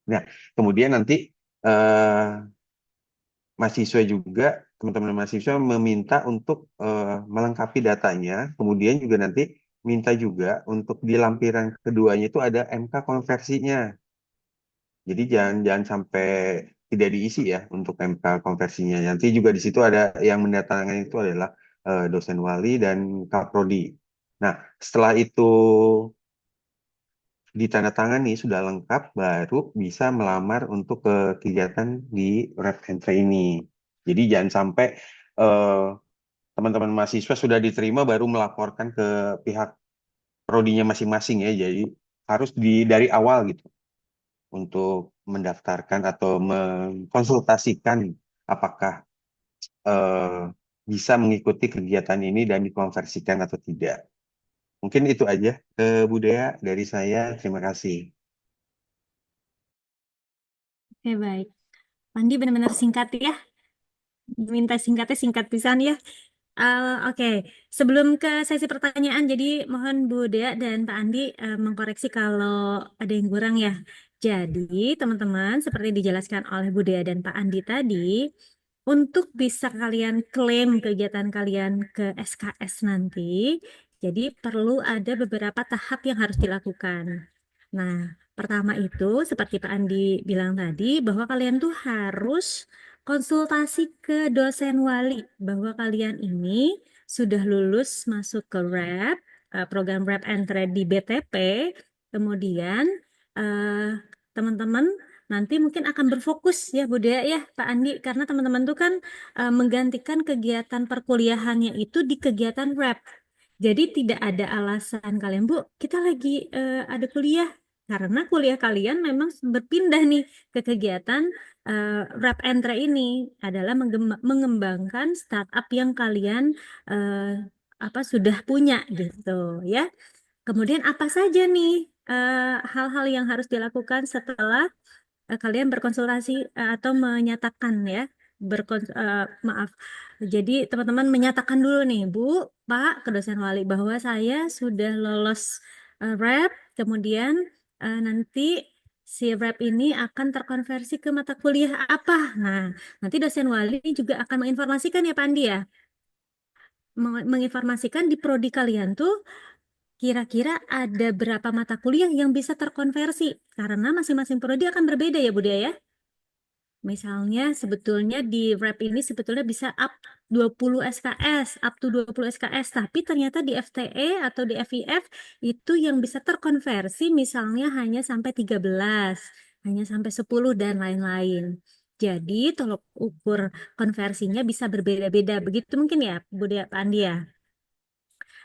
Nah, kemudian nanti eh, mahasiswa juga, teman-teman mahasiswa meminta untuk melengkapi datanya, kemudian juga nanti minta juga untuk di lampiran keduanya itu ada MK konversinya. Jadi jangan jangan sampai tidak diisi ya untuk MK konversinya. Nanti juga di situ ada yang mendatangkan itu adalah dosen wali dan kaprodi. Nah, setelah itu ditandatangani sudah lengkap, baru bisa melamar untuk ke kegiatan di Red Entry ini. Jadi jangan sampai eh, teman-teman mahasiswa sudah diterima baru melaporkan ke pihak prodinya masing-masing ya. Jadi harus dari awal gitu untuk mendaftarkan atau mengkonsultasikan apakah eh, bisa mengikuti kegiatan ini dan dikonversikan atau tidak. Mungkin itu aja budaya dari saya. Terima kasih. Oke, baik. Pak Andi benar-benar singkat ya. Minta singkatnya singkat pisan ya. Oke, sebelum ke sesi pertanyaan, jadi mohon Bu Dea dan Pak Andi mengkoreksi kalau ada yang kurang ya. Jadi, teman-teman, seperti dijelaskan oleh Bu Dea dan Pak Andi tadi, untuk bisa kalian klaim kegiatan kalian ke SKS nanti, jadi perlu ada beberapa tahap yang harus dilakukan. Nah, pertama itu, seperti Pak Andi bilang tadi, bahwa kalian tuh harus konsultasi ke dosen wali bahwa kalian ini sudah lulus masuk ke RAP, program RAP and Trade di BTP. Kemudian eh, teman-teman nanti mungkin akan berfokus ya Bu Dea ya Pak Andi karena teman-teman tuh kan menggantikan kegiatan perkuliahannya itu di kegiatan RAP. Jadi tidak ada alasan kalian Bu, kita lagi ada kuliah karena kuliah kalian memang berpindah nih ke kegiatan Rap Entra ini adalah mengembangkan startup yang kalian apa sudah punya gitu ya. Kemudian apa saja nih hal-hal yang harus dilakukan setelah kalian berkonsultasi atau menyatakan ya maaf. Jadi teman-teman menyatakan dulu nih Bu, Pak, ke dosen wali bahwa saya sudah lolos rep, kemudian nanti si rep ini akan terkonversi ke mata kuliah apa. Nah, nanti dosen wali juga akan menginformasikan ya Pak Andi ya, menginformasikan di prodi kalian tuh kira-kira ada berapa mata kuliah yang bisa terkonversi karena masing-masing prodi akan berbeda ya Bu Dea ya. Misalnya sebetulnya di Wrap ini sebetulnya bisa up 20 SKS, up to 20 SKS, tapi ternyata di FTE atau di FIF itu yang bisa terkonversi misalnya hanya sampai 13, hanya sampai 10 dan lain-lain. Jadi tolok ukur konversinya bisa berbeda-beda. Begitu mungkin ya, Pak Andi ya.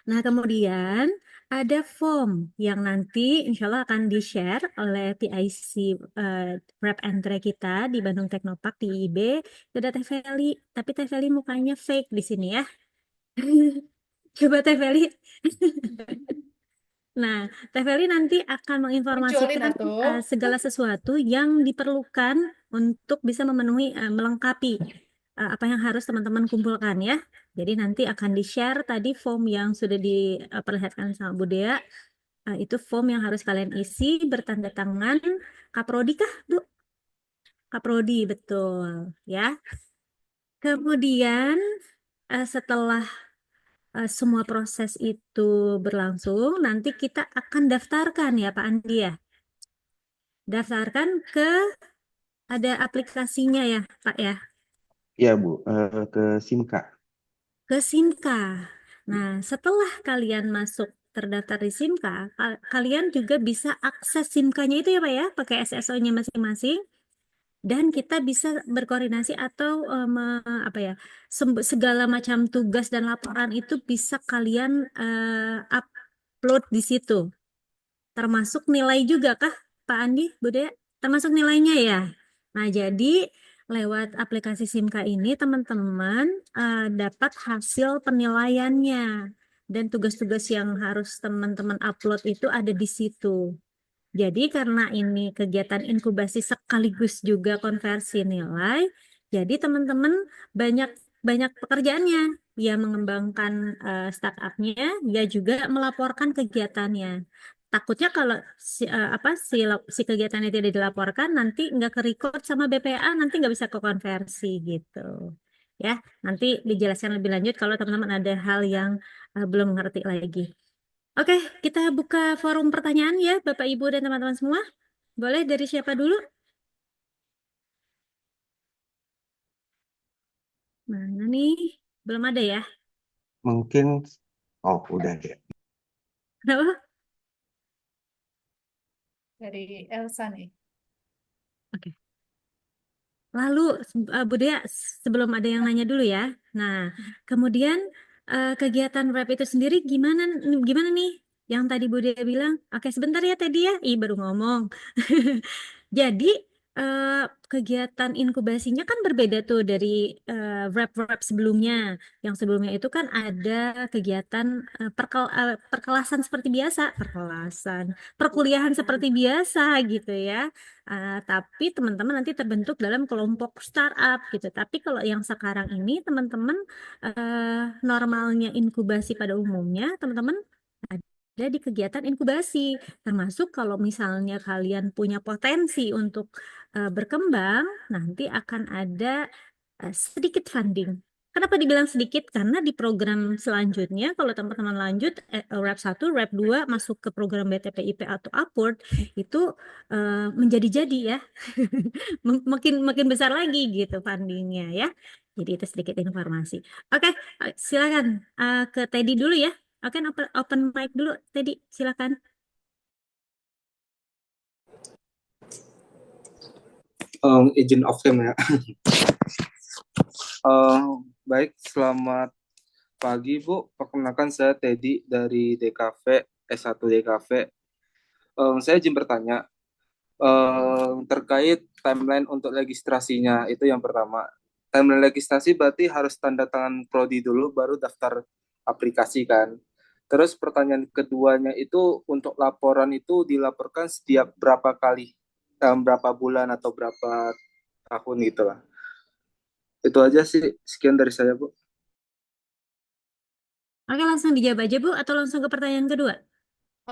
Nah, kemudian ada form yang nanti insya Allah akan di-share oleh PIC Rep and Tray kita di Bandung Teknopark di IB. Itu ada Teh Feli, tapi Teh Feli mukanya fake di sini ya. Coba Teh Feli. Nah, Teh Feli nanti akan Munculin menginformasikan atuh. segala sesuatu yang diperlukan untuk bisa memenuhi, melengkapi apa yang harus teman-teman kumpulkan ya. Jadi nanti akan di-share tadi form yang sudah diperlihatkan sama Bu Dea. Itu form yang harus kalian isi bertanda tangan Kaprodi kah, Bu? Kaprodi, betul ya. Kemudian setelah semua proses itu berlangsung, nanti kita akan daftarkan ya Pak Andi ya. Daftarkan ke ada aplikasinya ya Pak ya, Ya Bu, ke Simka. ke Simka. Nah, setelah kalian masuk terdaftar di Simka, kalian juga bisa akses Simkanya itu ya Pak ya, pakai SSO-nya masing-masing. Dan kita bisa berkoordinasi atau apa ya, segala macam tugas dan laporan itu bisa kalian upload di situ. Termasuk nilai juga kah, Pak Andi, Bu Dea? Termasuk nilainya ya. Nah, jadi lewat aplikasi Simka ini teman-teman dapat hasil penilaiannya dan tugas-tugas yang harus teman-teman upload itu ada di situ. Jadi karena ini kegiatan inkubasi sekaligus juga konversi nilai, jadi teman-teman banyak banyak pekerjaannya. Dia mengembangkan startupnya, dia juga melaporkan kegiatannya. Takutnya kalau si kegiatannya tidak dilaporkan, nanti nggak ke-record sama BPA, nanti nggak bisa ke konversi gitu. Ya, nanti dijelaskan lebih lanjut kalau teman-teman ada hal yang belum mengerti lagi. Oke, kita buka forum pertanyaan ya, Bapak, Ibu, dan teman-teman semua. Boleh dari siapa dulu? Mana nih? Belum ada ya? Mungkin, oh udah deh. Kenapa? Dari Elsa nih. Oke. Lalu, Bu Dea, sebelum ada yang nanya dulu ya. Nah, kemudian kegiatan rap itu sendiri gimana gimana nih? Yang tadi Bu Dea bilang, oke sebentar ya tadi ya, baru ngomong. Jadi eh, kegiatan inkubasinya kan berbeda tuh dari rap sebelumnya. Yang sebelumnya itu kan ada kegiatan perkelasan seperti biasa, perkuliahan seperti biasa gitu ya. Tapi teman-teman nanti terbentuk dalam kelompok startup gitu. Tapi kalau yang sekarang ini teman-teman normalnya inkubasi pada umumnya, teman-teman ada di kegiatan inkubasi. Termasuk kalau misalnya kalian punya potensi untuk berkembang, nanti akan ada sedikit funding. Kenapa dibilang sedikit? Karena di program selanjutnya, kalau teman-teman lanjut RAP 1, RAP 2 masuk ke program BTPIP atau Upward, itu menjadi-jadi ya. Makin makin besar lagi gitu fundingnya ya. Jadi itu sedikit informasi. Oke, silakan ke Teddy dulu ya. Oke, open mic dulu, Teddy, silakan. Agent of time ya. Baik, selamat pagi Bu. Perkenalkan saya Teddy dari DKV, S1 DKV. Saya izin bertanya terkait timeline untuk registrasinya, itu yang pertama. Timeline registrasi berarti harus tanda tangan prodi dulu, baru daftar aplikasi kan. Terus pertanyaan keduanya itu untuk laporan itu dilaporkan setiap berapa kali, berapa bulan atau berapa tahun gitu lah. Itu aja sih, sekian dari saya, Bu. Oke, langsung dijawab aja, Bu, atau langsung ke pertanyaan kedua?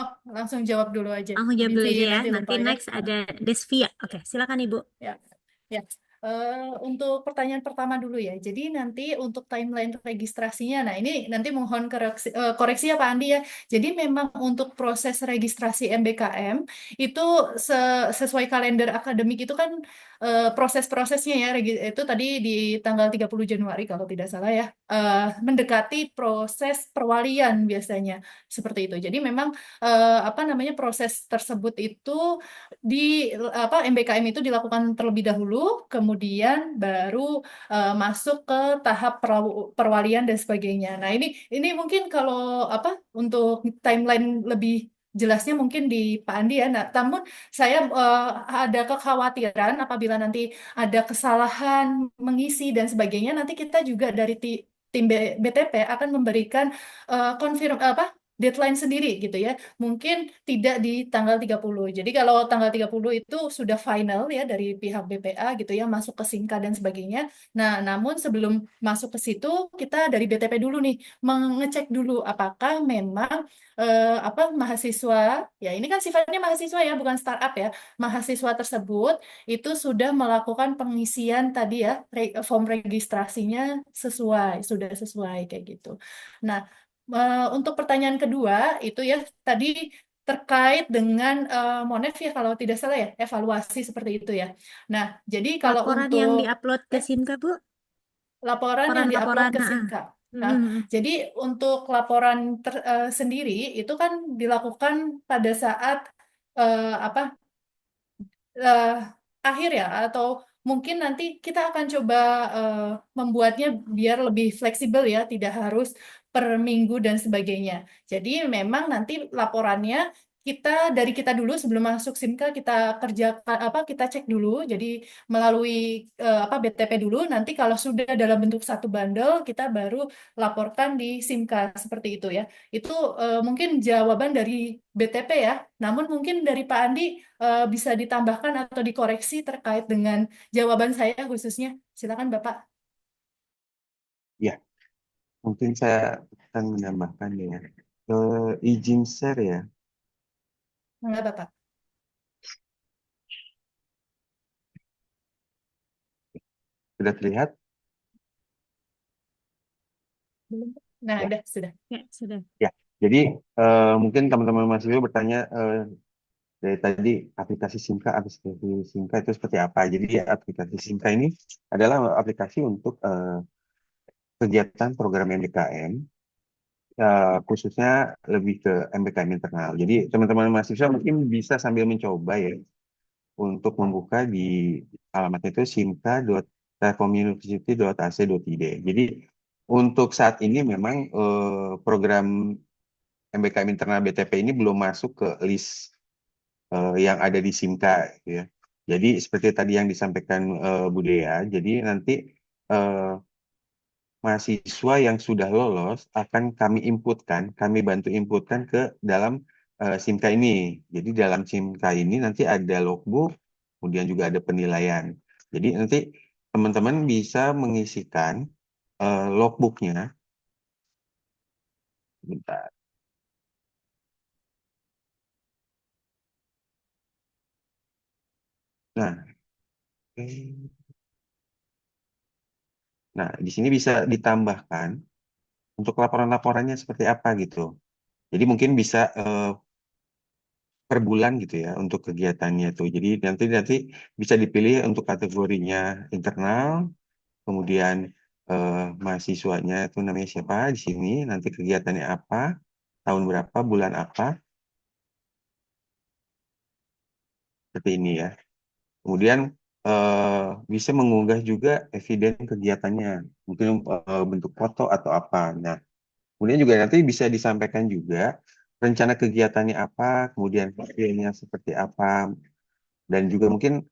Oh, langsung jawab dulu aja. Langsung jawab dulu Bibi aja ya. nanti Nanti lupa ya. next ada Desvia. Oke, silakan Ibu. Ya, ya. Untuk pertanyaan pertama dulu ya. Jadi nanti untuk timeline registrasinya, nah ini nanti mohon koreksi ya Pak Andi ya. Jadi memang untuk proses registrasi MBKM itu sesuai kalender akademik itu kan proses-prosesnya ya, itu tadi di tanggal 30 Januari kalau tidak salah ya, mendekati proses perwalian biasanya seperti itu. Jadi memang apa namanya proses tersebut itu di apa MBKM itu dilakukan terlebih dahulu, kemudian baru masuk ke tahap perwalian dan sebagainya. Nah, ini mungkin kalau apa untuk timeline lebih jelasnya mungkin di Pak Andi ya. Nah, namun saya ada kekhawatiran apabila nanti ada kesalahan mengisi dan sebagainya, nanti kita juga dari tim BTP akan memberikan konfirm apa deadline sendiri gitu ya. Mungkin tidak di tanggal 30. Jadi kalau tanggal 30 itu sudah final ya dari pihak BPA gitu ya, masuk ke Sinka dan sebagainya. Nah, namun sebelum masuk ke situ, kita dari BTP dulu nih mengecek dulu apakah memang apa mahasiswa, ya ini kan sifatnya mahasiswa ya, bukan startup ya. Mahasiswa tersebut itu sudah melakukan pengisian tadi ya, form registrasinya sudah sesuai kayak gitu. Nah, untuk pertanyaan kedua itu ya tadi terkait dengan Monef ya kalau tidak salah ya, evaluasi seperti itu ya. Nah, jadi kalau Laporan yang untuk diupload ke Sinka, Bu? laporan yang diupload Laporan-laporan, ke nah. Sinka. Nah, jadi untuk laporan sendiri itu kan dilakukan pada saat apa eh, akhir ya, atau mungkin nanti kita akan coba eh, membuatnya biar lebih fleksibel ya, tidak harus per minggu dan sebagainya. Jadi memang nanti laporannya dari kita dulu sebelum masuk SIMKA kita kerjakan apa kita cek dulu. Jadi melalui apa BTP dulu. Nanti kalau sudah dalam bentuk satu bundle kita baru laporkan di SIMKA seperti itu ya. Itu mungkin jawaban dari BTP ya. Namun mungkin dari Pak Andi bisa ditambahkan atau dikoreksi terkait dengan jawaban saya khususnya. Silakan Bapak. Ya, mungkin saya akan menambahkan ya. Izin share ya. Enggak Bapak. Sudah terlihat? Belum. Nah, Ya. sudah. Ya, sudah. Ya. Jadi mungkin teman-teman mahasiswa bertanya dari tadi aplikasi Simka itu seperti apa? Jadi aplikasi Simka ini adalah aplikasi untuk kegiatan program MBKM, khususnya lebih ke MBKM internal. Jadi teman-teman mahasiswa mungkin bisa sambil mencoba ya untuk membuka di alamat itu simka.telkomuniversity.ac.id. Jadi untuk saat ini memang program MBKM internal BTP ini belum masuk ke list yang ada di Simka gitu ya. Jadi seperti tadi yang disampaikan Bu Dea, jadi nanti mahasiswa yang sudah lolos akan kami bantu inputkan ke dalam Simka ini. Jadi dalam Simka ini nanti ada logbook, kemudian juga ada penilaian. Jadi nanti teman-teman bisa mengisikan logbooknya. Bentar. Nah, nah di sini bisa ditambahkan untuk laporan-laporannya seperti apa gitu. Jadi mungkin bisa per bulan gitu ya untuk kegiatannya itu. Jadi nanti bisa dipilih untuk kategorinya internal, kemudian mahasiswanya itu namanya siapa di sini, nanti kegiatannya apa, tahun berapa, bulan apa, seperti ini ya. Kemudian bisa mengunggah juga eviden kegiatannya, mungkin bentuk foto atau apa. Nah, kemudian juga nanti bisa disampaikan juga rencana kegiatannya apa, kemudian hasilnya seperti apa, dan juga mungkin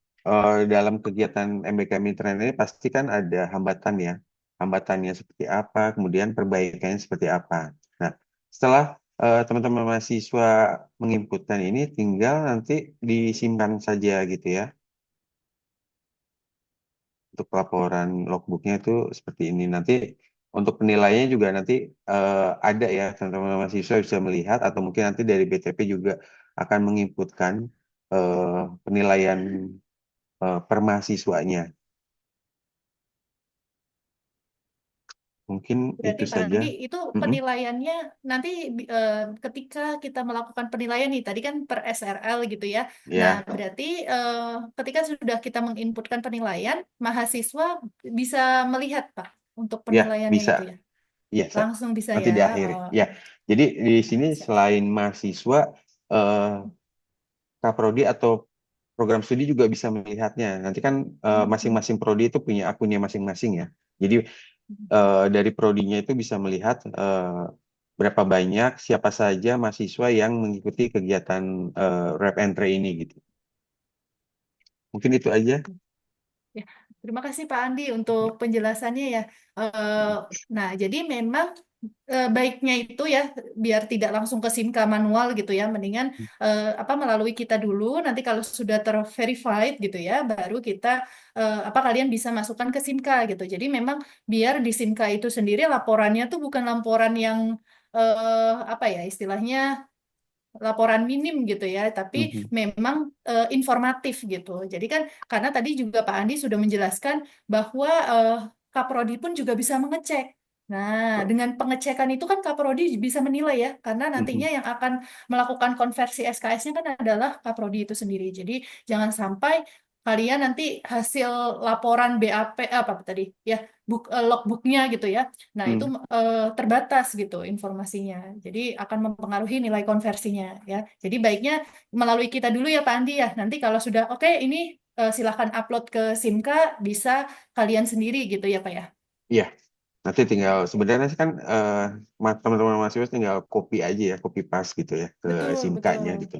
dalam kegiatan MBKM Internet ini pasti kan ada hambatan ya, hambatannya seperti apa, kemudian perbaikannya seperti apa. Nah, setelah teman-teman mahasiswa menginputkan ini, tinggal nanti disimpan saja gitu ya. Untuk laporan logbooknya itu seperti ini. Nanti untuk penilaiannya juga nanti ada ya, teman-teman mahasiswa bisa melihat atau mungkin nanti dari BTP juga akan menginputkan penilaian per mahasiswanya. Mungkin Berarti itu Pak saja. Andi itu Mm-mm. penilaiannya nanti ketika kita melakukan penilaian nih, tadi kan per SRL gitu ya. Nah, Ya, berarti ketika sudah kita menginputkan penilaian, mahasiswa bisa melihat Pak untuk ya penilaiannya itu bisa. ya. Iya, Langsung bisa nanti di ya. akhir. Oh, Ya, jadi di sini siap. selain mahasiswa, eh, Kaprodi atau program studi juga bisa melihatnya. Nanti kan masing-masing prodi itu punya akunnya masing-masing ya. Jadi dari prodinya itu bisa melihat berapa banyak siapa saja mahasiswa yang mengikuti kegiatan rep and train ini gitu. Mungkin itu aja. Ya, terima kasih Pak Andi untuk penjelasannya ya. Nah, jadi memang baiknya itu ya biar tidak langsung ke SIMK manual gitu ya, mendingan melalui kita dulu. Nanti kalau sudah terverified gitu ya, baru kita kalian bisa masukkan ke SIMK gitu. Jadi memang biar di SIMK itu sendiri laporannya tuh bukan laporan yang istilahnya laporan minim gitu ya, tapi Mhm. memang informatif gitu. Jadi kan karena tadi juga Pak Andi sudah menjelaskan bahwa Kaprodi pun juga bisa mengecek. Nah, dengan pengecekan itu kan Kaprodi bisa menilai ya, karena nantinya Mhm. yang akan melakukan konversi SKS-nya kan adalah Kaprodi itu sendiri. Jadi jangan sampai kalian nanti hasil laporan BAP apa tadi ya, logbooknya gitu ya. Nah, itu Hmm. terbatas gitu informasinya. Jadi akan mempengaruhi nilai konversinya ya. Jadi baiknya melalui kita dulu ya Pak Andi ya. Nanti kalau sudah oke ini silakan upload ke SIMK, bisa kalian sendiri gitu ya Pak ya. Iya, nanti tinggal sebenarnya sih kan teman-teman mahasiswa tinggal copy aja ya, copy paste gitu ya ke Betul, SIMK-nya betul. gitu.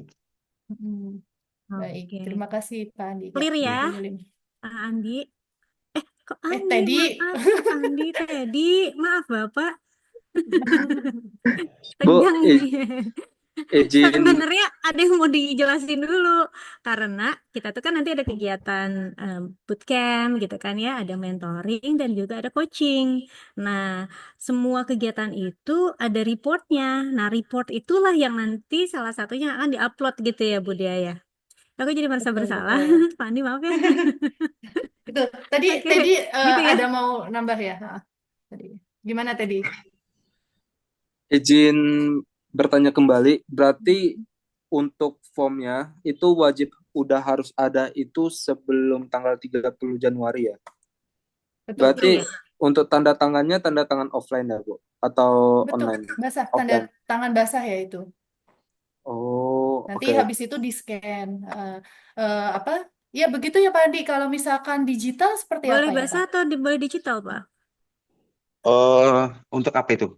Mm, Baik, Oke. terima kasih Pak Andi. Ya, Clear ya, Bu Yulim. Andi? Kok Andi? Teddy. Maaf, Andi, Teddy. Maaf, Bapak. Bu, Tegang ini. izin Sebenarnya ada yang mau dijelasin dulu. Karena kita tuh kan nanti ada kegiatan bootcamp gitu kan ya. Ada mentoring dan juga ada coaching. Nah, semua kegiatan itu ada reportnya. Nah, report itulah yang nanti salah satunya akan diupload gitu ya, Bu Dia ya. Aku jadi merasa Betul, bersalah. betul. Pak Andi, maaf ya. Itu tadi Oke, Teddy gitu ya. ada mau nambah ya? Tadi. Gimana Teddy? izin bertanya kembali, berarti untuk formnya itu wajib udah harus ada itu sebelum tanggal 30 Januari ya. Betul, Berarti betul. untuk tanda tangannya tanda tangan offline ya, Bu? Atau Betul, online? basah, tanda Offline. tangan basah ya itu. Oh, Nanti oke. habis itu di-scan. Apa? Ya begitu ya Pak Adi. Kalau misalkan digital seperti Boleh apa ya basah Pak? atau boleh digital, Pak? Untuk apa itu?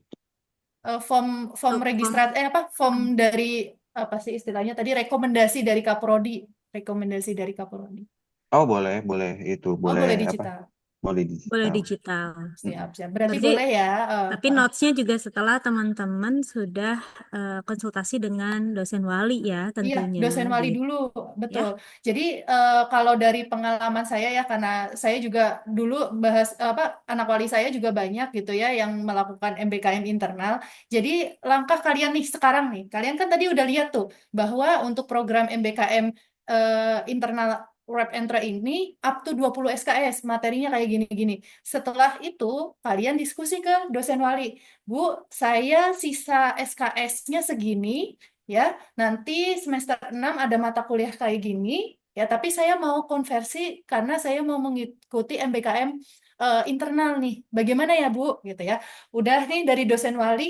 Form form Untuk form. registrat form dari apa sih istilahnya tadi rekomendasi dari Kaprodi, rekomendasi dari Kaprodi. Oh, boleh itu Oh boleh boleh apa? digital. Boleh Boleh digital. digital. Mm-mm. Siap, siap. Berarti Berarti, boleh ya. tapi notes-nya juga setelah teman-teman sudah konsultasi dengan dosen wali ya, Iya, tentunya dosen wali gitu dulu, ya. betul. Jadi kalau dari pengalaman saya ya, karena saya juga dulu bahas anak wali saya juga banyak gitu ya yang melakukan MBKM internal. Jadi langkah kalian nih sekarang nih, kalian kan tadi udah lihat tuh bahwa untuk program MBKM internal Web Entra ini up to 20 SKS, materinya kayak gini-gini. Setelah itu kalian diskusi ke dosen wali, Bu, saya sisa SKS-nya segini. Ya, nanti semester 6 ada mata kuliah kayak gini, ya tapi saya mau konversi karena saya mau mengikuti MBKM internal nih. Bagaimana ya, Bu? Gitu ya. Udah nih dari dosen wali,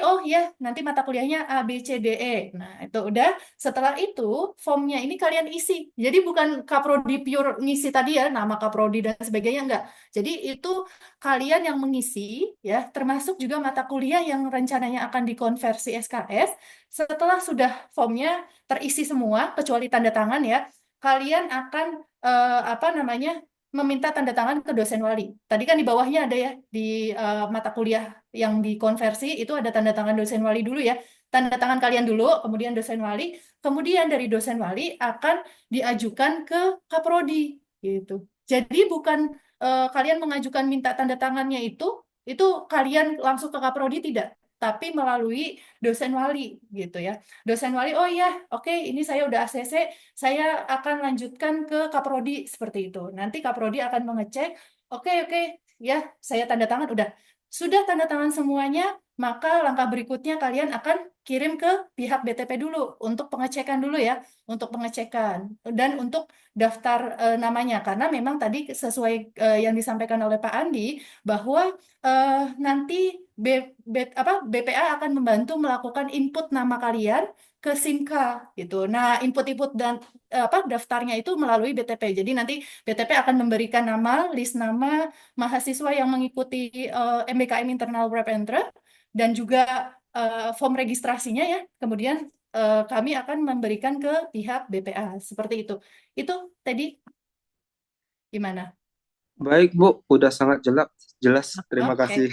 oh ya, nanti mata kuliahnya A, B, C, D, E. Nah, itu udah. Setelah itu, formnya ini kalian isi. Jadi bukan Kaprodi pure ngisi tadi ya, nama Kaprodi dan sebagainya, enggak. Jadi itu kalian yang mengisi, ya, termasuk juga mata kuliah yang rencananya akan dikonversi SKS. Setelah sudah formnya terisi semua, kecuali tanda tangan ya, kalian akan meminta tanda tangan ke dosen wali. Tadi kan di bawahnya ada ya, di mata kuliah yang dikonversi itu ada tanda tangan dosen wali dulu ya. Tanda tangan kalian dulu, kemudian dosen wali, kemudian dari dosen wali akan diajukan ke Kaprodi gitu. Jadi bukan kalian mengajukan minta tanda tangannya itu kalian langsung ke Kaprodi tidak, tapi melalui dosen wali gitu ya. Dosen wali, oh iya, oke, ini saya udah ACC, saya akan lanjutkan ke Kaprodi seperti itu. Nanti Kaprodi akan mengecek, oke, oke, ya, saya tanda tangan udah. sudah tanda tangan semuanya, maka langkah berikutnya kalian akan kirim ke pihak BTP dulu untuk pengecekan dulu ya, untuk pengecekan dan untuk daftar namanya karena memang tadi sesuai yang disampaikan oleh Pak Andi bahwa nanti BPA akan membantu melakukan input nama kalian ke SIMKA gitu. Nah, input-input dan daftarnya itu melalui BTP. Jadi nanti BTP akan memberikan nama, list nama mahasiswa yang mengikuti MBKM Internal Web Entry dan juga form registrasinya ya. Kemudian kami akan memberikan ke pihak BPA seperti itu. Itu tadi gimana? Baik, Bu. Udah sangat jelas. Terima Oke, kasih.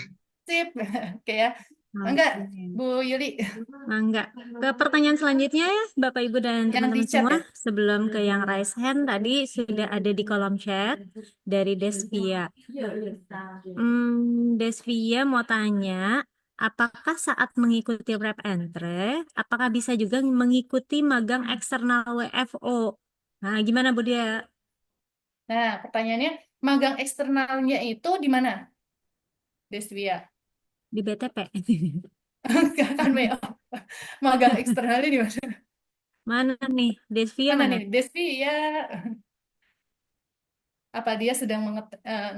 sip. Oke ya. Enggak, Oke. Bu Yuli, Enggak. Ke pertanyaan selanjutnya ya, Bapak Ibu dan yang di teman-teman chat semua. ya. Sebelum ke yang raise hand, tadi sudah ada di kolom chat dari Desvia. Desvia mau tanya, apakah saat mengikuti Rep Entre, apakah bisa juga mengikuti magang eksternal WFO? Nah, gimana Bu Dia? Nah, pertanyaannya, magang eksternalnya itu di mana, Desvia? Di BTP. Enggak kan, WO. Magang eksternalnya di mana? Mana nih? Desvia Mana mana? nih, Desvia? Apa dia sedang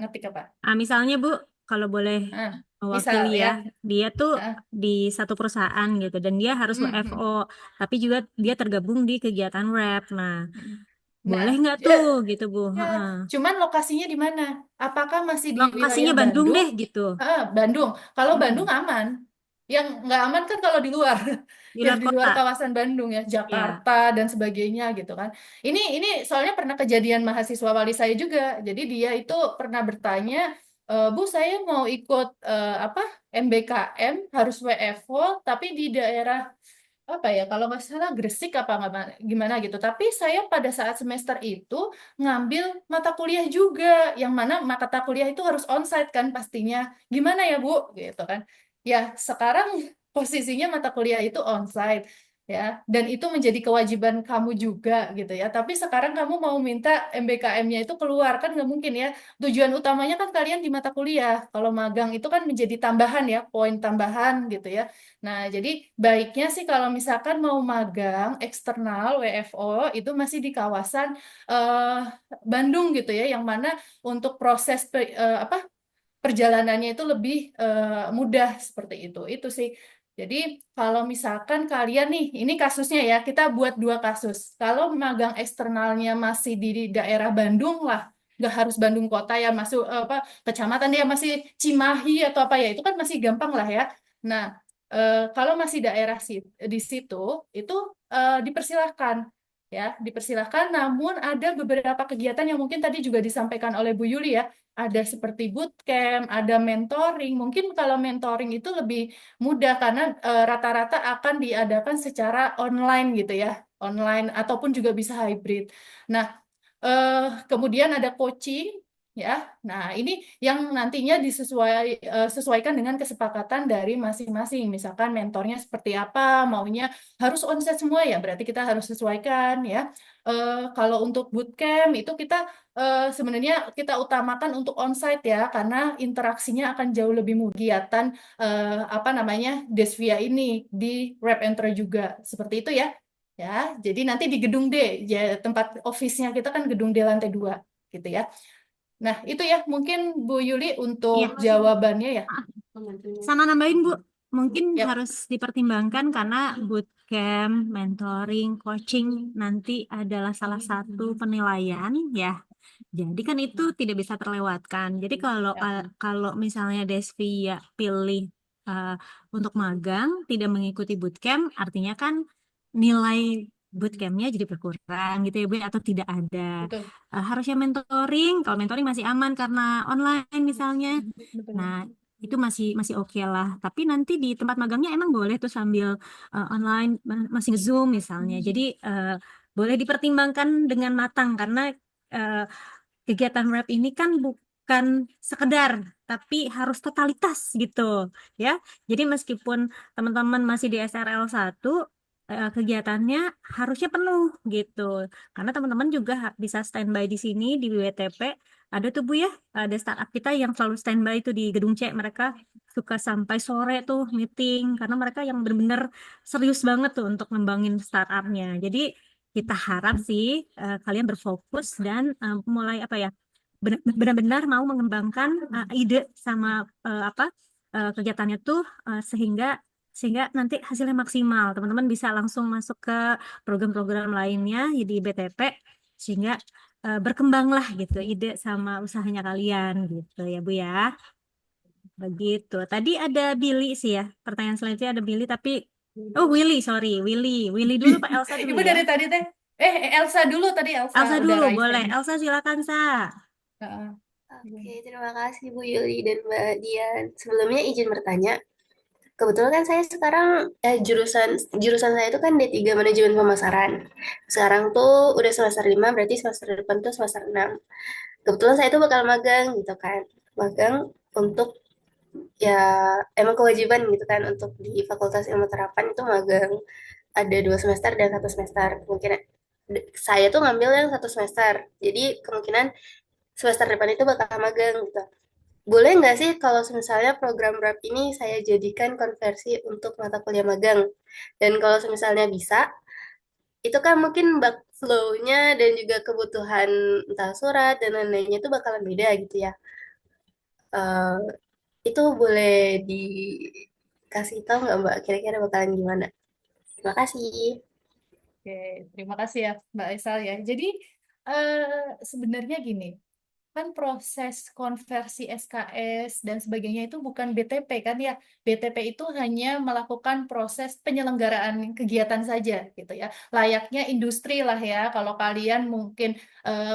ngetik apa? Misalnya Bu, kalau boleh Ah, misal mewakili ya. ya, dia tuh Ah, di satu perusahaan gitu, dan dia harus WFO, tapi juga dia tergabung di kegiatan rep. Nah, boleh Nah, nggak tuh gitu Bu? ya, Heeh. cuman lokasinya di mana? Apakah masih di Lokasinya wilayah Bandung Bandung? deh gitu. Bandung. Kalau Bandung aman. Yang nggak aman kan kalau di luar, Di yang luar di luar kota. kawasan Bandung ya, Ya. Jakarta dan sebagainya gitu kan. Ini soalnya pernah kejadian mahasiswa wali saya juga. Jadi dia itu pernah bertanya, Bu, saya mau ikut MBKM harus WFO, tapi di daerah apa ya kalau nggak salah Gresik apa nggak gimana gitu. Tapi saya pada saat semester itu ngambil mata kuliah juga, yang mana mata kuliah itu harus onsite kan pastinya. Gimana ya Bu? Gitu kan. Ya sekarang posisinya mata kuliah itu onsite ya, dan itu menjadi kewajiban kamu juga gitu ya. Tapi sekarang kamu mau minta MBKM-nya itu keluar kan nggak mungkin ya. Tujuan utamanya kan kalian di mata kuliah. Kalau magang itu kan menjadi tambahan ya, poin tambahan gitu ya. Nah, jadi baiknya sih kalau misalkan mau magang eksternal WFO itu masih di kawasan eh, Bandung gitu ya, yang mana untuk proses perjalanannya itu lebih mudah seperti itu. Itu sih. Jadi kalau misalkan kalian nih, ini kasusnya ya, kita buat dua kasus. Kalau magang eksternalnya masih di daerah Bandung lah, nggak harus Bandung kota ya, masuk kecamatan dia masih Cimahi atau apa ya, itu kan masih gampang lah ya. Nah, kalau masih daerah di situ, itu dipersilahkan ya, dipersilahkan. Namun ada beberapa kegiatan yang mungkin tadi juga disampaikan oleh Bu Yuli ya, ada seperti bootcamp, ada mentoring. Mungkin kalau mentoring itu lebih mudah karena rata-rata akan diadakan secara online gitu ya, online ataupun juga bisa hybrid. Nah, kemudian ada coaching ya. Nah, ini yang nantinya sesuaikan dengan kesepakatan dari masing-masing. Misalkan mentornya seperti apa, maunya harus onsite semua ya, berarti kita harus sesuaikan ya. Kalau untuk bootcamp itu kita sebenarnya kita utamakan untuk onsite ya, karena interaksinya akan jauh lebih kegiatan apa namanya Desvia ini di Rep Enter juga seperti itu ya. Ya, jadi nanti di gedung D, ya tempat office-nya kita kan gedung D lantai 2 gitu ya. Nah, itu ya mungkin Bu Yuli untuk Iya. jawabannya ya. Sama nambahin Bu, mungkin Yap. harus dipertimbangkan karena bootcamp, mentoring, coaching nanti adalah salah satu penilaian ya. Jadi kan itu tidak bisa terlewatkan. Jadi kalau kalau misalnya Desvia pilih uh, untuk magang tidak mengikuti bootcamp, artinya kan nilai bootcampnya jadi berkurang gitu ya Bu ya, atau tidak ada. Betul. Harusnya mentoring, kalau mentoring masih aman karena online misalnya. Betul. Nah, itu masih masih oke lah. Tapi nanti di tempat magangnya emang boleh tuh sambil online masih Zoom misalnya. Jadi boleh dipertimbangkan dengan matang karena eh, kegiatan rap ini kan bukan sekedar, tapi harus totalitas gitu ya. Jadi meskipun teman-teman masih di SRL 1, kegiatannya harusnya penuh gitu. Karena teman-teman juga bisa standby di sini di WTP ada tuh Bu ya, ada startup kita yang selalu standby itu di gedung C. Mereka suka sampai sore tuh meeting karena mereka yang benar-benar serius banget tuh untuk ngembangin startupnya. Jadi kita harap sih kalian berfokus dan mulai apa ya, benar-benar mau mengembangkan ide sama apa kegiatannya tuh sehingga sehingga nanti hasilnya maksimal. Teman-teman bisa langsung masuk ke program-program lainnya di BTP sehingga berkembanglah gitu ide sama usahanya kalian gitu ya Bu ya. Begitu. Tadi ada Billy sih ya. Pertanyaan selanjutnya ada Billy tapi oh Willy, sorry. Willy dulu Pak, Elsa dulu Ibu ya. dari tadi teh, Elsa dulu tadi, Elsa Elsa udah dulu raise boleh. hand. Elsa silakan Sa. Heeh. Oke, terima kasih Bu Yuli dan Mbak Dian. Sebelumnya izin bertanya, kebetulan kan saya sekarang jurusan jurusan saya itu kan D3 Manajemen Pemasaran. Sekarang tuh udah semester 5, berarti semester depan tuh semester 6. Kebetulan saya tuh bakal magang gitu kan. Magang untuk ya emang kewajiban gitu kan untuk di Fakultas Ilmu Terapan itu magang ada 2 semester dan 1 semester. Kemungkinan saya tuh ngambil yang 1 semester. Jadi kemungkinan semester depan itu bakal magang gitu. Boleh nggak sih kalau misalnya program BRAP ini saya jadikan konversi untuk mata kuliah magang? Dan kalau misalnya bisa, itu kan mungkin backflow-nya dan juga kebutuhan entah surat dan lain-lainnya itu bakalan beda gitu ya. Eh, itu boleh dikasih tahu nggak Mbak kira-kira bakalan gimana? Terima kasih. Oke, terima kasih ya Mbak Esal ya. Jadi sebenarnya gini, kan proses konversi SKS dan sebagainya itu bukan BTP kan ya. BTP itu hanya melakukan proses penyelenggaraan kegiatan saja gitu ya. Layaknya industri lah ya. Kalau kalian mungkin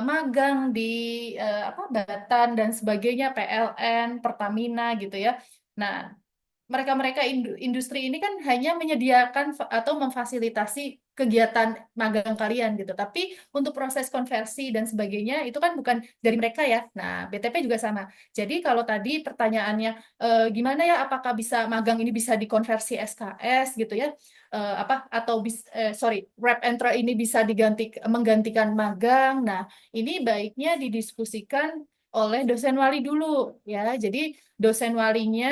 magang di apa Batan dan sebagainya, PLN, Pertamina gitu ya. Nah, mereka-mereka industri ini kan hanya menyediakan atau memfasilitasi kegiatan magang kalian gitu. Tapi untuk proses konversi dan sebagainya itu kan bukan dari mereka ya. Nah, BTP juga sama. Jadi kalau tadi pertanyaannya gimana ya apakah bisa magang ini bisa dikonversi SKS gitu ya? Apa atau sorry, Rep and Tra ini bisa menggantikan magang. Nah, ini baiknya didiskusikan oleh dosen wali dulu ya. Jadi dosen walinya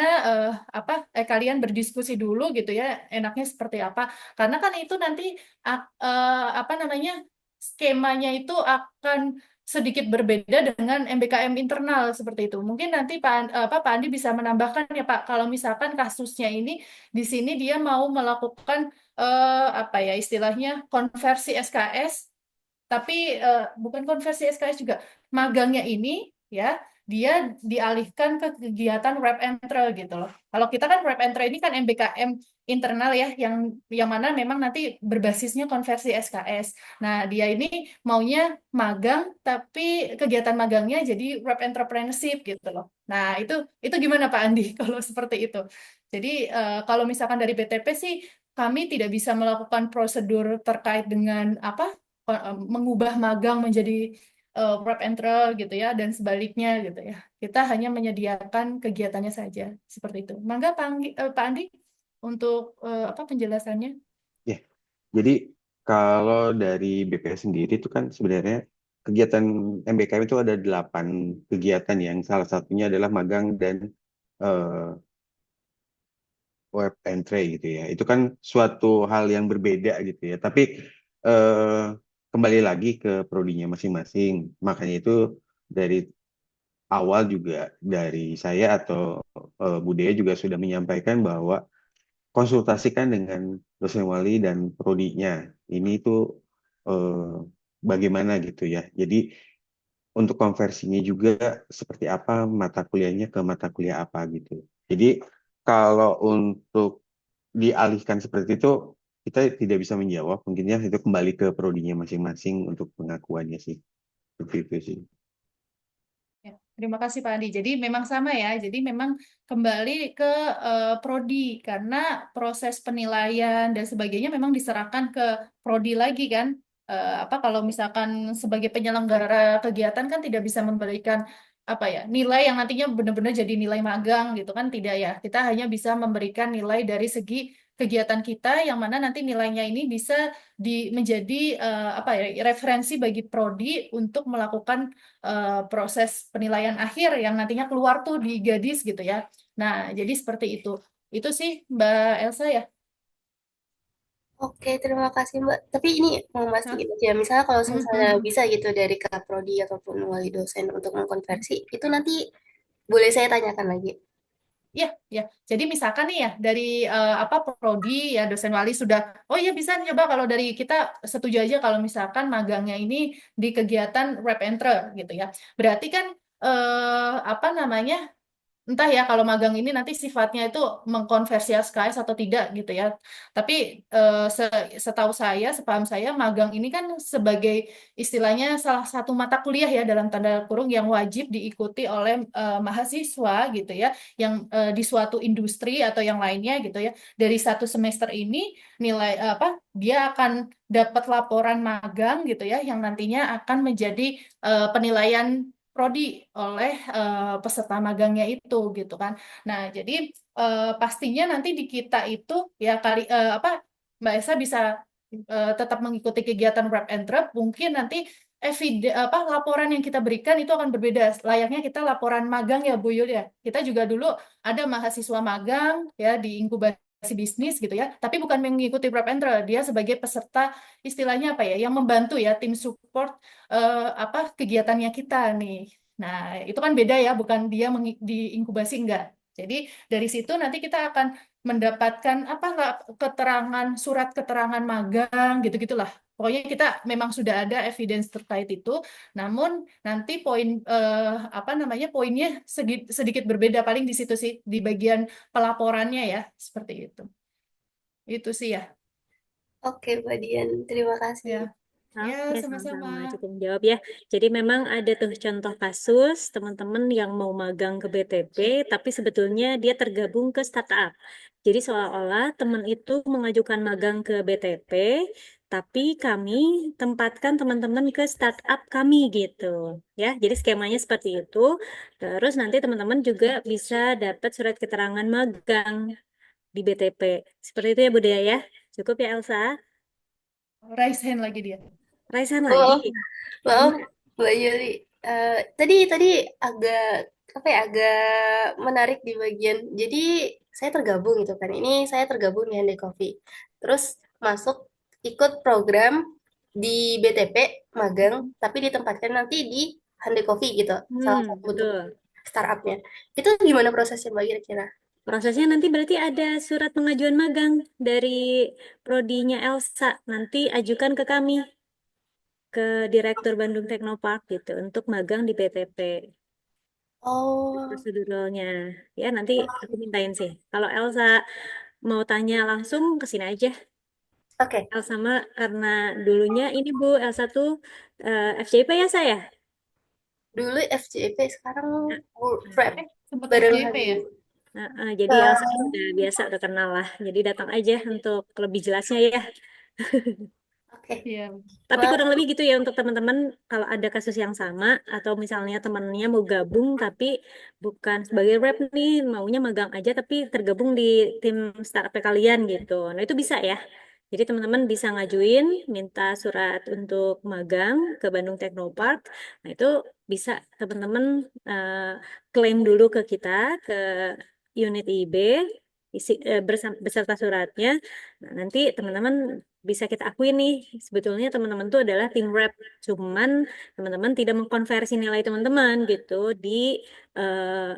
kalian berdiskusi dulu gitu ya enaknya seperti apa karena kan itu nanti apa namanya skemanya itu akan sedikit berbeda dengan MBKM internal seperti itu mungkin nanti Pak Andi bisa menambahkan ya Pak kalau misalkan kasusnya ini di sini dia mau melakukan apa ya istilahnya konversi SKS tapi bukan konversi SKS juga magangnya ini ya dia dialihkan ke kegiatan Rep and Trail gitu loh. Kalau kita kan Rep and Trail ini kan MBKM internal ya yang mana memang nanti berbasisnya konversi SKS. Nah, dia ini maunya magang tapi kegiatan magangnya jadi Rep Entrepreneurship gitu loh. Nah, itu gimana Pak Andi kalau seperti itu? Jadi kalau misalkan dari BTP sih kami tidak bisa melakukan prosedur terkait dengan apa mengubah magang menjadi wrap and trail gitu ya dan sebaliknya gitu ya. Kita hanya menyediakan kegiatannya saja seperti itu. Mangga Pak Andi untuk apa penjelasannya? Ya, jadi kalau dari BPS sendiri itu kan sebenarnya kegiatan MBKM itu ada 8 kegiatan yang salah satunya adalah magang dan eh, web entry gitu ya. Itu kan suatu hal yang berbeda gitu ya. Tapi eh, kembali lagi ke prodinya masing-masing. Makanya itu dari awal juga dari saya atau Budaya juga sudah menyampaikan bahwa konsultasikan dengan dosen wali dan prodinya. Ini tuh eh, bagaimana gitu ya. Jadi untuk konversinya juga seperti apa mata kuliahnya ke mata kuliah apa gitu. Jadi kalau untuk dialihkan seperti itu kita tidak bisa menjawab. Mungkinnya itu kembali ke prodinya masing-masing untuk pengakuannya sih. Seperti itu sih. Ya, terima kasih Pak Andi. Jadi memang sama ya. Jadi memang kembali ke prodi karena proses penilaian dan sebagainya memang diserahkan ke prodi lagi kan. Apa kalau misalkan sebagai penyelenggara kegiatan kan tidak bisa memberikan apa ya, nilai yang nantinya benar-benar jadi nilai magang gitu kan, tidak ya. Kita hanya bisa memberikan nilai dari segi kegiatan kita yang mana nanti nilainya ini bisa menjadi apa ya, referensi bagi prodi untuk melakukan proses penilaian akhir yang nantinya keluar tuh di Gadis gitu ya. Nah, jadi seperti itu. Itu sih Mbak Elsa ya. Oke, terima kasih Mbak. Tapi ini mau Hah? mastiin aja, misalnya kalau misalnya Mhm. bisa gitu dari Kaprodi ataupun wali dosen untuk mengkonversi, itu nanti boleh saya tanyakan lagi. Ya, ya. Jadi misalkan nih ya dari apa prodi ya dosen wali sudah, oh iya bisa coba kalau dari kita setuju aja kalau misalkan magangnya ini di kegiatan rep and trail gitu ya. Berarti kan apa namanya? Entah ya kalau magang ini nanti sifatnya itu mengkonversi SKS atau tidak gitu ya. Tapi setahu saya, sepaham saya, magang ini kan sebagai istilahnya salah satu mata kuliah ya dalam tanda kurung yang wajib diikuti oleh mahasiswa gitu ya, yang di suatu industri atau yang lainnya gitu ya. Dari satu semester ini nilai apa dia akan dapat laporan magang gitu ya, yang nantinya akan menjadi penilaian prodi oleh peserta magangnya itu gitu kan. Nah, jadi pastinya nanti di kita itu ya kali apa Mbak Esa bisa tetap mengikuti kegiatan Rap and Trap, mungkin nanti apa laporan yang kita berikan itu akan berbeda. Layaknya kita laporan magang ya Bu Yul ya. Kita juga dulu ada mahasiswa magang ya di inkubasi bisnis gitu ya, tapi bukan mengikuti Rap and Trap, dia sebagai peserta istilahnya apa ya, yang membantu ya tim support apa kegiatannya kita nih. Nah, itu kan beda ya, bukan dia diinkubasi enggak. Jadi dari situ nanti kita akan mendapatkan apa keterangan surat keterangan magang gitu-gitulah. Pokoknya kita memang sudah ada evidence terkait itu, namun nanti poin apa namanya poinnya sedikit berbeda paling di situ sih di bagian pelaporannya ya seperti itu. Itu sih ya. Oke, Mbak Dian, terima kasih. Ya, ya Oke, sama-sama. sama-sama. Cukup jawab ya. Jadi memang ada tuh contoh kasus teman-teman yang mau magang ke BTP, tapi sebetulnya dia tergabung ke startup. Jadi seolah-olah teman itu mengajukan magang ke BTP, tapi kami tempatkan teman-teman ke startup kami gitu. Ya, jadi skemanya seperti itu. Terus nanti teman-teman juga bisa dapat surat keterangan magang di BTP. Seperti itu ya Budaya ya. Cukup ya Elsa. Raise hand lagi dia. Raisan Oh, lagi. maaf, Mbak Yuli. Tadi agak apa ya, agak menarik di bagian. Jadi saya tergabung gitu kan. Ini saya tergabung di Handai Coffee. Terus masuk ikut program di BTP magang, tapi ditempatkan nanti di Handai Coffee gitu. Salah satu bentuk Betul. startupnya. Itu gimana prosesnya Mbak kira-kira? Prosesnya nanti berarti ada surat pengajuan magang dari prodinya Elsa. Nanti ajukan ke kami, ke Direktur Bandung Teknopark gitu, untuk magang di BTP. Oh, Proseduralnya. Ya, nanti aku mintain sih. Kalau Elsa mau tanya langsung ke sini aja. oke. Elsa mah karena dulunya ini Bu, Elsa tuh FJP ya saya? Dulu FJP, sekarang Prep Sempat bareng FJP ya? Habib. Jadi Elsa Nah, udah biasa, udah kenal lah. Jadi datang aja untuk lebih jelasnya ya. oke. Iya. Tapi Maaf. kurang lebih gitu ya untuk teman-teman kalau ada kasus yang sama atau misalnya temannya mau gabung tapi bukan sebagai rep nih, maunya magang aja tapi tergabung di tim startup kalian gitu. Nah, itu bisa ya. Jadi teman-teman bisa ngajuin minta surat untuk magang ke Bandung Technopark. Nah, itu bisa teman-teman klaim dulu ke kita ke unit IB beserta suratnya. Nah, nanti teman-teman bisa kita akui nih, sebetulnya teman-teman tuh adalah tim rep, cuman teman-teman tidak mengkonversi nilai teman-teman gitu di eh,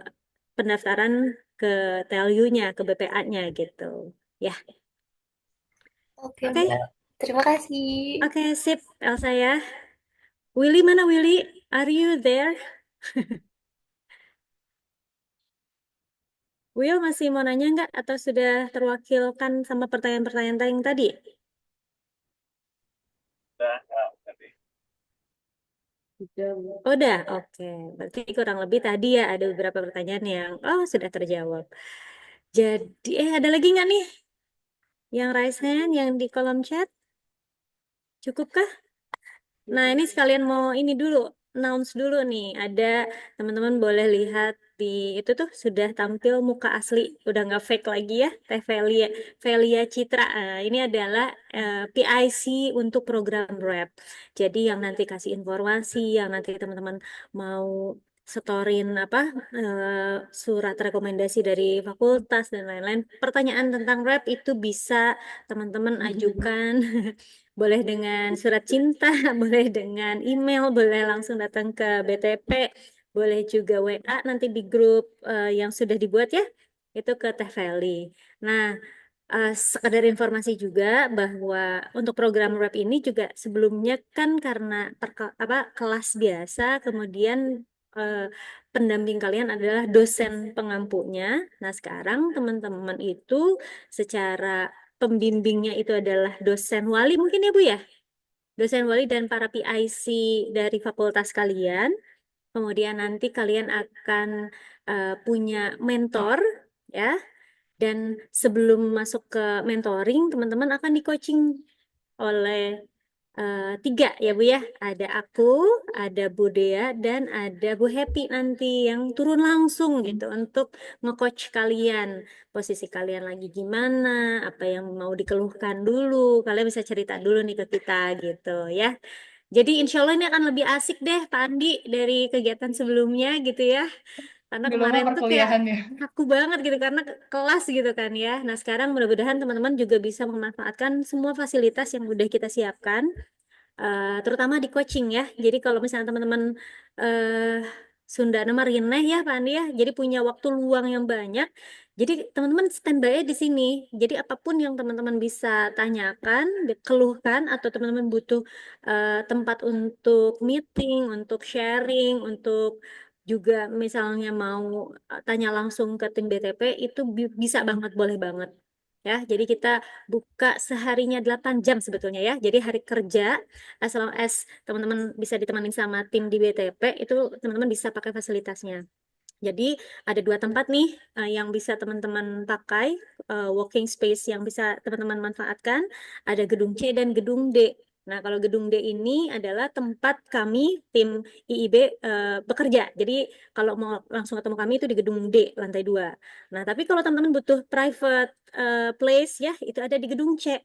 pendaftaran ke TLU-nya, ke BPA-nya gitu. Ya, Oke, oke, Mbak. Terima kasih. oke, sip, Elsa ya. Willy mana Willy? Are you there? Will masih mau nanya nggak atau sudah terwakilkan sama pertanyaan-pertanyaan yang tadi? Udah, oke. Berarti kurang lebih tadi ya ada beberapa pertanyaan yang sudah terjawab. Jadi, ada lagi nggak nih yang raise hand yang di kolom chat? Cukupkah? Nah, ini sekalian mau ini dulu. announce dulu nih. Ada teman-teman boleh lihat di itu tuh sudah tampil muka asli, udah nggak fake lagi ya, Teh Velia Citra. Ini adalah PIC untuk program Rap. Jadi yang nanti kasih informasi, yang nanti teman-teman mau setorin apa surat rekomendasi dari fakultas dan lain-lain. Pertanyaan tentang Rap itu bisa teman-teman ajukan. Boleh dengan surat cinta, boleh dengan email, boleh langsung datang ke BTP, boleh juga WA nanti di grup yang sudah dibuat ya, itu ke Teh Feli. Nah, sekedar informasi juga bahwa untuk program web ini juga sebelumnya kan karena kelas biasa, kemudian eh, pendamping kalian adalah dosen pengampunya. Nah, sekarang teman-teman itu secara pembimbingnya itu adalah dosen wali mungkin ya Bu ya? Dosen wali dan para PIC dari fakultas kalian. Kemudian nanti kalian akan punya mentor ya. Dan sebelum masuk ke mentoring, teman-teman akan di-coaching oleh tiga ya Bu ya. Ada aku, ada Bu Dea, dan ada Bu Happy nanti yang turun langsung gitu untuk nge-coach kalian. Posisi kalian lagi gimana, apa yang mau dikeluhkan dulu. Kalian bisa cerita dulu nih ke kita gitu ya. Jadi insya Allah ini akan lebih asik deh Pak Andi dari kegiatan sebelumnya gitu ya. Karena Belum kemarin tuh kayak perkuliahan ya. kaku banget gitu karena kelas gitu kan ya. Nah sekarang mudah-mudahan teman-teman juga bisa memanfaatkan semua fasilitas yang udah kita siapkan, terutama di coaching ya. Jadi kalau misalnya teman-teman eh Sundana Marineh ya Pak Andi ya, jadi punya waktu luang yang banyak. Jadi teman-teman standby di sini. Jadi apapun yang teman-teman bisa tanyakan, keluhkan, atau teman-teman butuh tempat untuk meeting, untuk sharing, untuk juga misalnya mau tanya langsung ke tim BTP, itu bisa banget, boleh banget. Ya, jadi kita buka seharinya 8 jam sebetulnya ya. Jadi hari kerja, as long as teman-teman bisa ditemani sama tim di BTP, itu teman-teman bisa pakai fasilitasnya. Jadi ada dua tempat nih yang bisa teman-teman pakai, working space yang bisa teman-teman manfaatkan. Ada gedung C dan gedung D. Nah, kalau gedung D ini adalah tempat kami tim IIB bekerja. Jadi kalau mau langsung ketemu kami itu di gedung D, lantai 2. Nah, tapi kalau teman-teman butuh private place ya, itu ada di gedung C.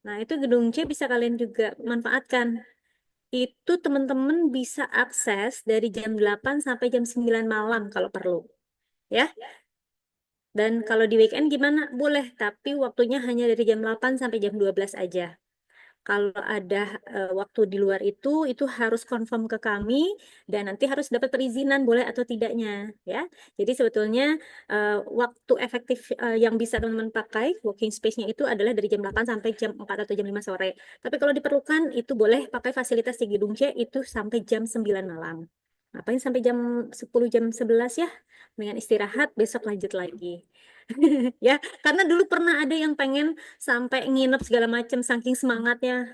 Nah, itu gedung C bisa kalian juga manfaatkan. Itu teman-teman bisa akses dari jam 8 sampai jam 9 malam kalau perlu. Ya, dan kalau di weekend gimana? Boleh, tapi waktunya hanya dari jam 8 sampai jam 12 aja. Kalau ada waktu di luar itu harus confirm ke kami dan nanti harus dapat perizinan boleh atau tidaknya ya. Jadi sebetulnya waktu efektif yang bisa teman-teman pakai working space-nya itu adalah dari jam 8 sampai jam 4 atau jam 5 sore. Tapi kalau diperlukan itu boleh pakai fasilitas di gedung C itu sampai jam 9 malam. Ngapain sampai jam 10 jam 11 ya? Dengan istirahat besok lanjut lagi. Ya, karena dulu pernah ada yang pengen sampai nginep segala macam saking semangatnya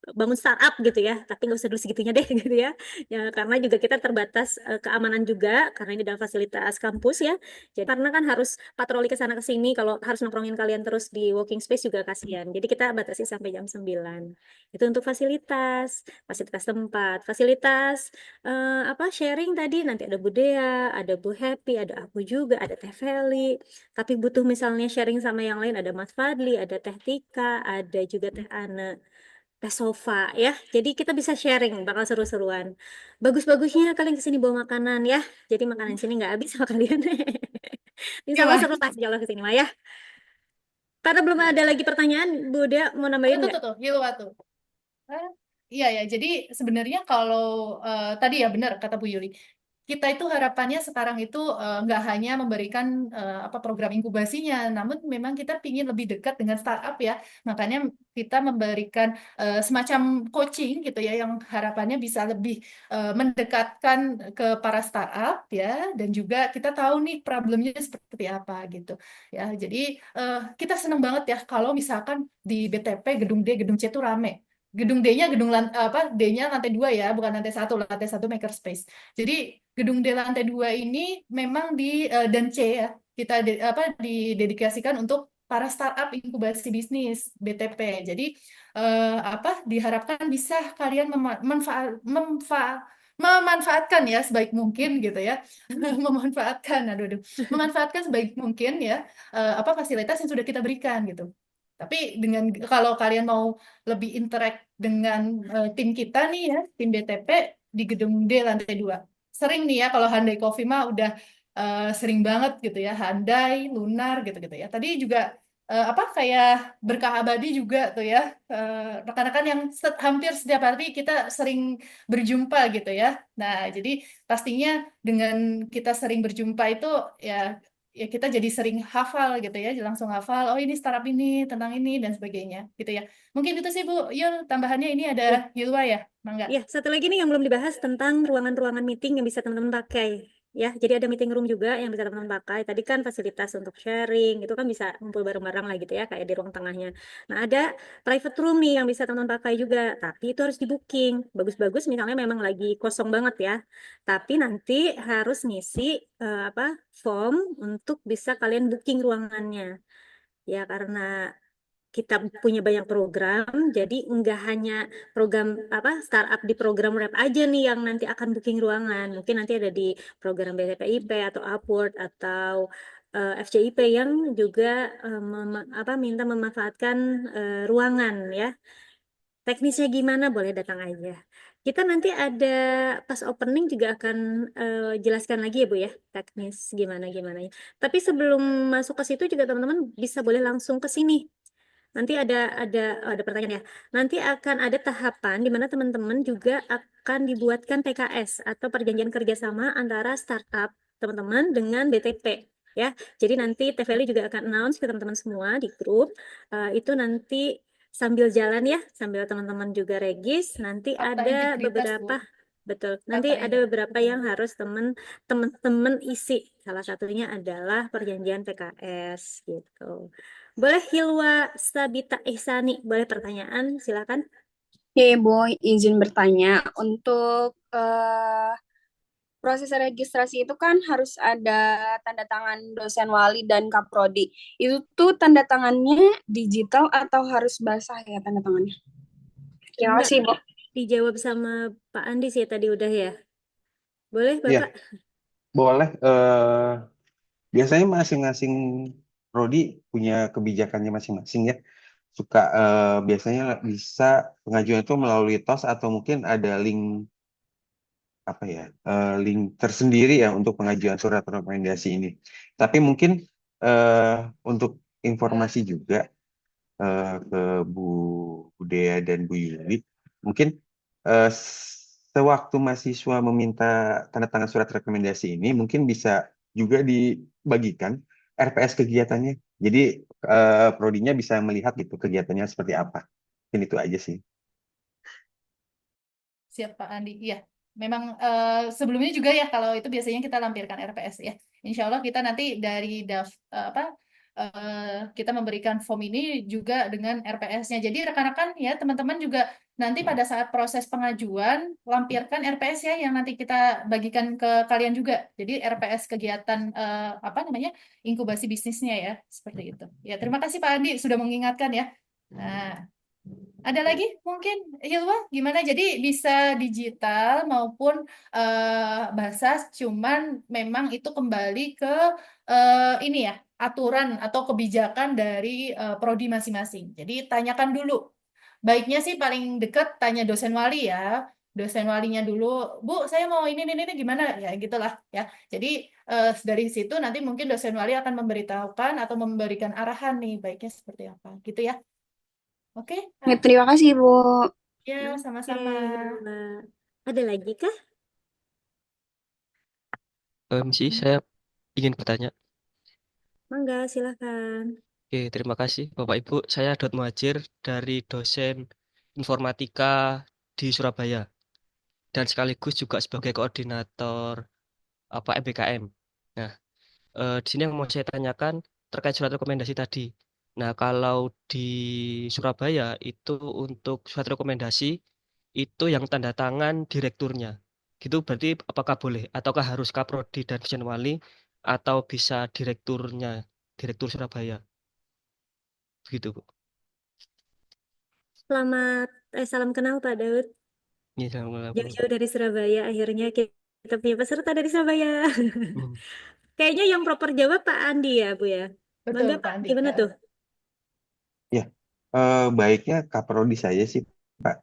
bangun startup gitu ya, tapi nggak usah dulu segitunya deh gitu ya. Ya karena juga kita terbatas keamanan juga karena ini adalah fasilitas kampus ya. Jadi karena kan harus patroli ke sana ke sini, kalau harus nongkrongin kalian terus di working space juga kasihan. Jadi kita batasi sampai jam 9. Itu untuk fasilitas tempat, fasilitas sharing tadi nanti ada Bu Dea, ada Bu Happy, ada aku juga, ada Teh Feli. Tapi butuh misalnya sharing sama yang lain, ada Mas Fadli, ada Teh Tika, ada juga Teh Ana, Teh Sofa ya. Jadi kita bisa sharing, bakal seru-seruan. Bagus-bagusnya kalian kesini bawa makanan ya. Jadi makanan sini nggak habis sama kalian. Insya Allah Gimana? seru pasti kalau kesini mah ya. Karena belum ada lagi pertanyaan, Bu Dea mau nambahin nggak? Tuh, gitu tuh. Iya ya, jadi sebenarnya kalau tadi ya benar kata Bu Yuli, kita itu harapannya sekarang itu nggak hanya memberikan program inkubasinya, namun memang kita ingin lebih dekat dengan startup ya, makanya kita memberikan semacam coaching gitu ya, yang harapannya bisa lebih mendekatkan ke para startup ya, dan juga kita tahu nih problemnya seperti apa gitu ya. Jadi kita senang banget ya kalau misalkan di BTP gedung D, gedung C itu rame. Gedung D-nya D-nya lantai 2 ya, bukan lantai satu makerspace. Jadi gedung D lantai 2 ini memang dan C ya, kita didedikasikan untuk para startup inkubasi bisnis BTP. Jadi diharapkan bisa kalian memanfaatkan ya sebaik mungkin gitu ya, memanfaatkan sebaik mungkin ya fasilitas yang sudah kita berikan gitu. Tapi kalau kalian mau lebih interact dengan tim kita nih ya, tim BTP di gedung D lantai 2. Sering nih ya kalau Handai Coffee mah udah sering banget gitu ya, Handai, Lunar gitu-gitu ya. Tadi juga kayak Berkah Abadi juga tuh ya, rekan-rekan yang hampir setiap hari kita sering berjumpa gitu ya. Nah, jadi pastinya dengan kita sering berjumpa itu ya kita jadi sering hafal gitu ya, langsung hafal, oh ini startup ini, tentang ini, dan sebagainya gitu ya. Mungkin itu sih Bu Yul, tambahannya ini ada Ya. Yulwa ya, Mangga. Ya, satu lagi nih yang belum dibahas tentang ruangan-ruangan meeting yang bisa teman-teman pakai. Ya, jadi ada meeting room juga yang bisa teman-teman pakai. Tadi kan fasilitas untuk sharing, itu kan bisa ngumpul bareng-bareng lah gitu ya, kayak di ruang tengahnya. Nah, ada private room nih yang bisa teman-teman pakai juga, tapi itu harus di booking. Bagus-bagus misalnya memang lagi kosong banget ya. Tapi nanti harus ngisi form untuk bisa kalian booking ruangannya. Ya, karena kita punya banyak program, jadi nggak hanya program startup di program Rap aja nih yang nanti akan booking ruangan. Mungkin nanti ada di program BTPIP atau Upward atau FCIP yang juga minta memanfaatkan ruangan ya. Teknisnya gimana boleh datang aja. Kita nanti ada pas opening juga akan jelaskan lagi ya Bu ya, teknis gimana-gimana. Tapi sebelum masuk ke situ juga teman-teman bisa boleh langsung ke sini. Nanti ada pertanyaan ya. Nanti akan ada tahapan di mana teman-teman juga akan dibuatkan PKS atau perjanjian kerjasama antara startup teman-teman dengan BTP ya. Jadi nanti TVLI juga akan announce ke teman-teman semua di grup. Itu nanti sambil jalan ya, sambil teman-teman juga regis. Nanti Fakta ada integritas, beberapa Bu. betul. Nanti Faktanya. ada beberapa yang harus teman-teman isi. Salah satunya adalah perjanjian PKS gitu. Boleh Hilwa Sabita Ihsani, boleh pertanyaan, silakan. Oke, Bu, izin bertanya. Untuk proses registrasi itu kan harus ada tanda tangan dosen wali dan kaprodi. Itu tuh tanda tangannya digital atau harus basah ya tanda tangannya? Terima Enggak, kasih, Bu. dijawab sama Pak Andi sih tadi udah ya. Boleh Iya, Bapak? boleh. Biasanya masing-masing prodi punya kebijakannya masing-masing ya. Suka biasanya bisa pengajuan itu melalui TOS atau mungkin ada link link tersendiri ya untuk pengajuan surat rekomendasi ini. Tapi mungkin eh, untuk informasi juga ke Bu Budaya dan Bu Yuli, mungkin eh, sewaktu mahasiswa meminta tanda tangan surat rekomendasi ini, mungkin bisa juga dibagikan RPS kegiatannya. Jadi prodinya bisa melihat gitu kegiatannya seperti apa. Mungkin itu aja sih. Siap Pak Andi. Iya, memang sebelumnya juga ya kalau itu biasanya kita lampirkan RPS ya. Insya Allah kita nanti dari kita memberikan form ini juga dengan RPS-nya. Jadi rekan-rekan ya teman-teman juga nanti pada saat proses pengajuan lampirkan RPS ya yang nanti kita bagikan ke kalian juga. Jadi RPS kegiatan inkubasi bisnisnya ya seperti itu. Ya terima kasih Pak Andi sudah mengingatkan ya. Nah, ada lagi mungkin Hilwa gimana? Jadi bisa digital maupun bahasa, cuman memang itu kembali ke ini ya aturan atau kebijakan dari prodi masing-masing. Jadi tanyakan dulu. Baiknya sih paling dekat tanya dosen wali ya. Dosen walinya dulu, Bu, saya mau ini gimana ya gitulah ya. Jadi dari situ nanti mungkin dosen wali akan memberitahukan atau memberikan arahan nih baiknya seperti apa gitu ya. Oke, Ya, terima kasih, Bu. ya, Oke, sama-sama. Hilwa. Ada lagi kah? Saya ingin bertanya. Mangga, silakan. Oke, terima kasih Bapak Ibu. Saya Dot Muhajir dari dosen informatika di Surabaya dan sekaligus juga sebagai koordinator MBKM. Nah, di sini yang mau saya tanyakan terkait surat rekomendasi tadi. Nah, kalau di Surabaya itu untuk surat rekomendasi itu yang tanda tangan direkturnya. Gitu berarti apakah boleh ataukah harus Kaprodi dan Dosen Wali atau bisa direkturnya, Direktur Surabaya? Begitu, Bu. Salam kenal Pak Daud. Ini sama Bu. Jauh-jauh dari Surabaya, akhirnya kita punya peserta dari Surabaya. Hmm. Kayaknya yang proper jawab Pak Andi ya, Bu ya. Betul, Mangga Pak Pak, Andi. gimana tuh? Ya, baiknya kaprodi saya sih, Pak.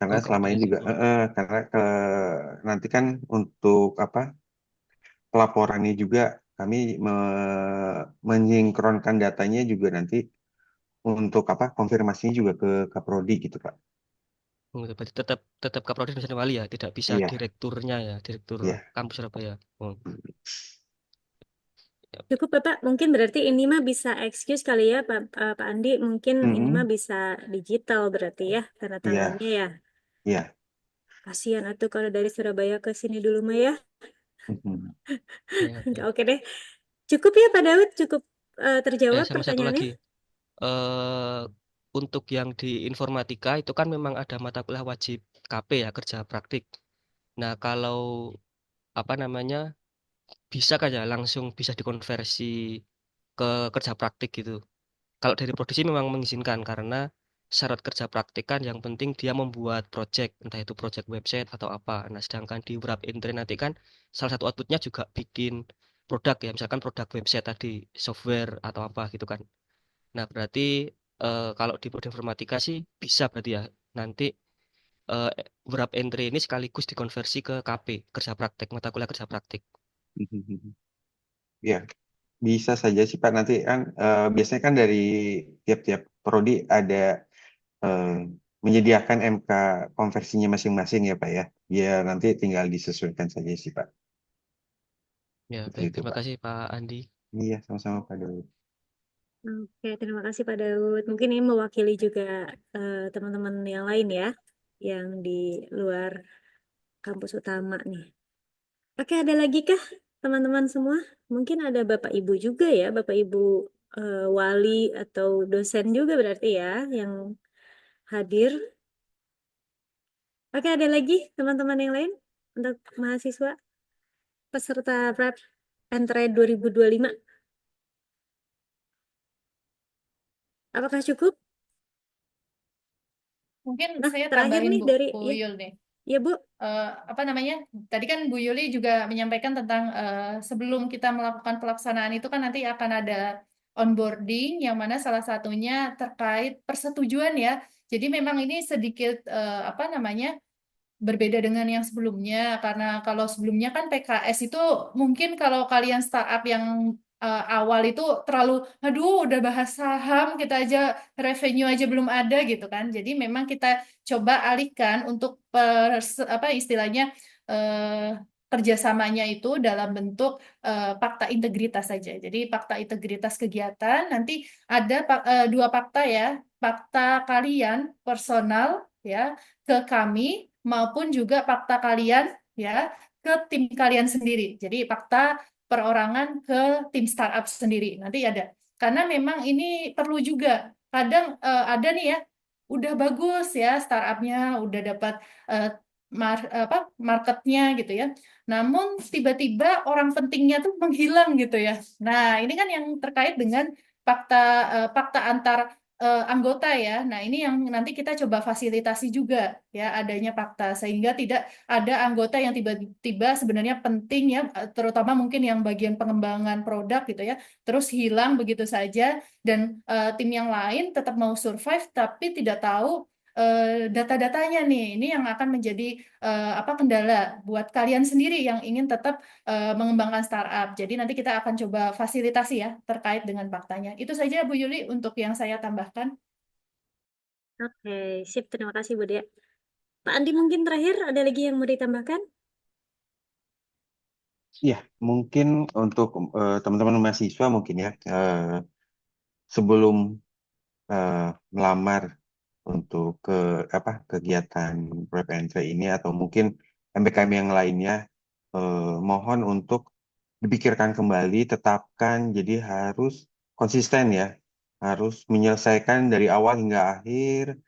Karena Oh, selama ini kemudian juga, karena nanti kan untuk apa pelaporannya juga kami menyinkronkan datanya juga nanti untuk apa konfirmasinya juga ke kaprodi gitu, Pak. berarti tetap tetap Kaprodi dosen wali ya, tidak bisa Iya, direkturnya ya, direktur iya. kampus Surabaya. Oh, ya. Cukup Bapak, mungkin berarti ini mah bisa excuse kali ya Pak Andi, mungkin ini mah Mm-mm. bisa digital berarti ya, tanda Iya, tangannya ya. iya. Kasihan atuh kalau dari Surabaya ke sini dulu mah ya. Mhm. Ya, oke. Oke deh, cukup ya Pak Daud, cukup terjawab Sama satu pertanyaannya. lagi, eh untuk yang di informatika itu kan memang ada mata kuliah wajib KP ya, kerja praktik. Nah, kalau apa namanya bisa kan ya langsung bisa dikonversi ke kerja praktik gitu. Kalau dari produksi memang mengizinkan karena syarat kerja praktik kan yang penting dia membuat project, entah itu project website atau apa. Nah, sedangkan di Wrap Entry nanti kan salah satu outputnya juga bikin produk ya, misalkan produk website tadi, software atau apa gitu kan. Nah, berarti kalau di prodi informatika sih bisa berarti ya. Nanti eh, Wrap Entry ini sekaligus dikonversi ke KP, kerja praktek, mata kuliah kerja praktek. Ya, bisa saja sih Pak. Nanti kan biasanya kan dari tiap-tiap prodi ada eh, menyediakan MK konversinya masing-masing ya Pak ya. Biar nanti tinggal disesuaikan saja sih Pak. Ya, Seperti baik. itu Terima Pak. kasih Pak Andi. Iya, sama-sama Pak Dewi. Oke, terima kasih Pak Daud. Mungkin ini mewakili juga teman-teman yang lain ya, yang di luar kampus utama nih. Oke, ada lagi kah teman-teman semua? Mungkin ada Bapak Ibu juga ya, Bapak Ibu wali atau dosen juga berarti ya yang hadir. Oke, ada lagi teman-teman yang lain untuk mahasiswa peserta Prep Entre 2025. Apakah cukup? Mungkin Nah, saya terakhir tambahin nih Bu dari ya, Yul nih. ya Bu. Apa namanya? Tadi kan Bu Yuli juga menyampaikan tentang sebelum kita melakukan pelaksanaan itu kan nanti akan ada onboarding yang mana salah satunya terkait persetujuan ya. Jadi memang ini sedikit apa namanya? Berbeda dengan yang sebelumnya karena kalau sebelumnya kan PKS itu mungkin kalau kalian startup yang awal itu terlalu aduh udah bahas saham kita aja revenue aja belum ada gitu kan jadi memang kita coba alihkan untuk apa istilahnya kerjasamanya itu dalam bentuk fakta integritas saja jadi fakta integritas kegiatan nanti ada dua fakta ya fakta kalian personal ya ke kami maupun juga fakta kalian ya ke tim kalian sendiri. Jadi fakta perorangan ke tim startup sendiri. Nanti ada. Karena memang ini perlu juga. Kadang ada nih ya, udah bagus ya startupnya, udah dapat eh, apa marketnya gitu ya. Namun tiba-tiba orang pentingnya tuh menghilang gitu ya. Nah, ini kan yang terkait dengan fakta fakta antar anggota ya. Nah, ini yang nanti kita coba fasilitasi juga ya adanya fakta sehingga tidak ada anggota yang tiba-tiba sebenarnya penting ya terutama mungkin yang bagian pengembangan produk gitu ya. Terus hilang begitu saja dan tim yang lain tetap mau survive tapi tidak tahu data-datanya nih. Ini yang akan menjadi apa kendala buat kalian sendiri yang ingin tetap mengembangkan startup. Jadi nanti kita akan coba fasilitasi ya terkait dengan faktanya. Itu saja Bu Yuli untuk yang saya tambahkan. Oke, sip. Terima kasih Bu Dea. Pak Andi mungkin terakhir ada lagi yang mau ditambahkan? Ya, mungkin untuk teman-teman mahasiswa mungkin ya sebelum melamar untuk ke apa kegiatan Prep Entry ini atau mungkin MBKM yang lainnya mohon untuk dipikirkan kembali, tetapkan jadi harus konsisten ya, harus menyelesaikan dari awal hingga akhir,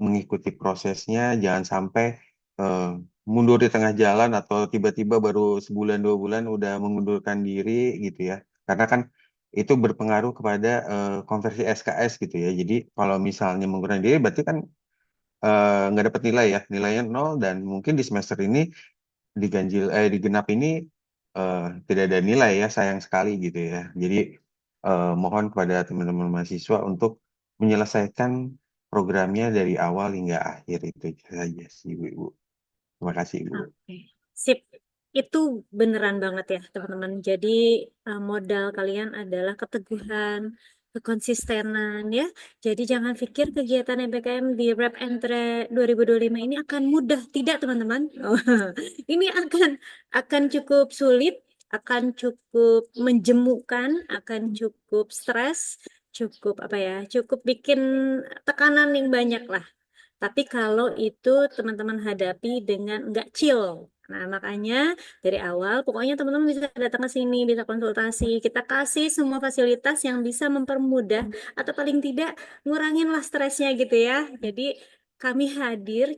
mengikuti prosesnya, jangan sampai eh, mundur di tengah jalan atau tiba-tiba baru sebulan 2 bulan udah mengundurkan diri gitu ya. Karena kan itu berpengaruh kepada konversi SKS gitu ya. Jadi kalau misalnya menggunakan dia berarti kan nggak dapat nilai ya, nilainya 0 dan mungkin di semester ini digenap ini tidak ada nilai ya, sayang sekali gitu ya. Jadi mohon kepada teman-teman mahasiswa untuk menyelesaikan programnya dari awal hingga akhir, itu saja sih Ibu. Terima kasih Ibu. Oke, sip. Itu beneran banget ya, teman-teman. Jadi modal kalian adalah keteguhan, kekonsistenan ya. Jadi jangan pikir kegiatan MPKM di Rap Entre 2025 ini akan mudah. Tidak, teman-teman. Oh, ini akan cukup sulit, akan cukup menjemukan, akan cukup stres, cukup apa ya? Cukup bikin tekanan yang banyak lah. Tapi kalau itu teman-teman hadapi dengan nggak chill. Nah, makanya dari awal pokoknya teman-teman bisa datang ke sini, bisa konsultasi. Kita kasih semua fasilitas yang bisa mempermudah atau paling tidak ngurangin lah stresnya gitu ya. Jadi kami hadir,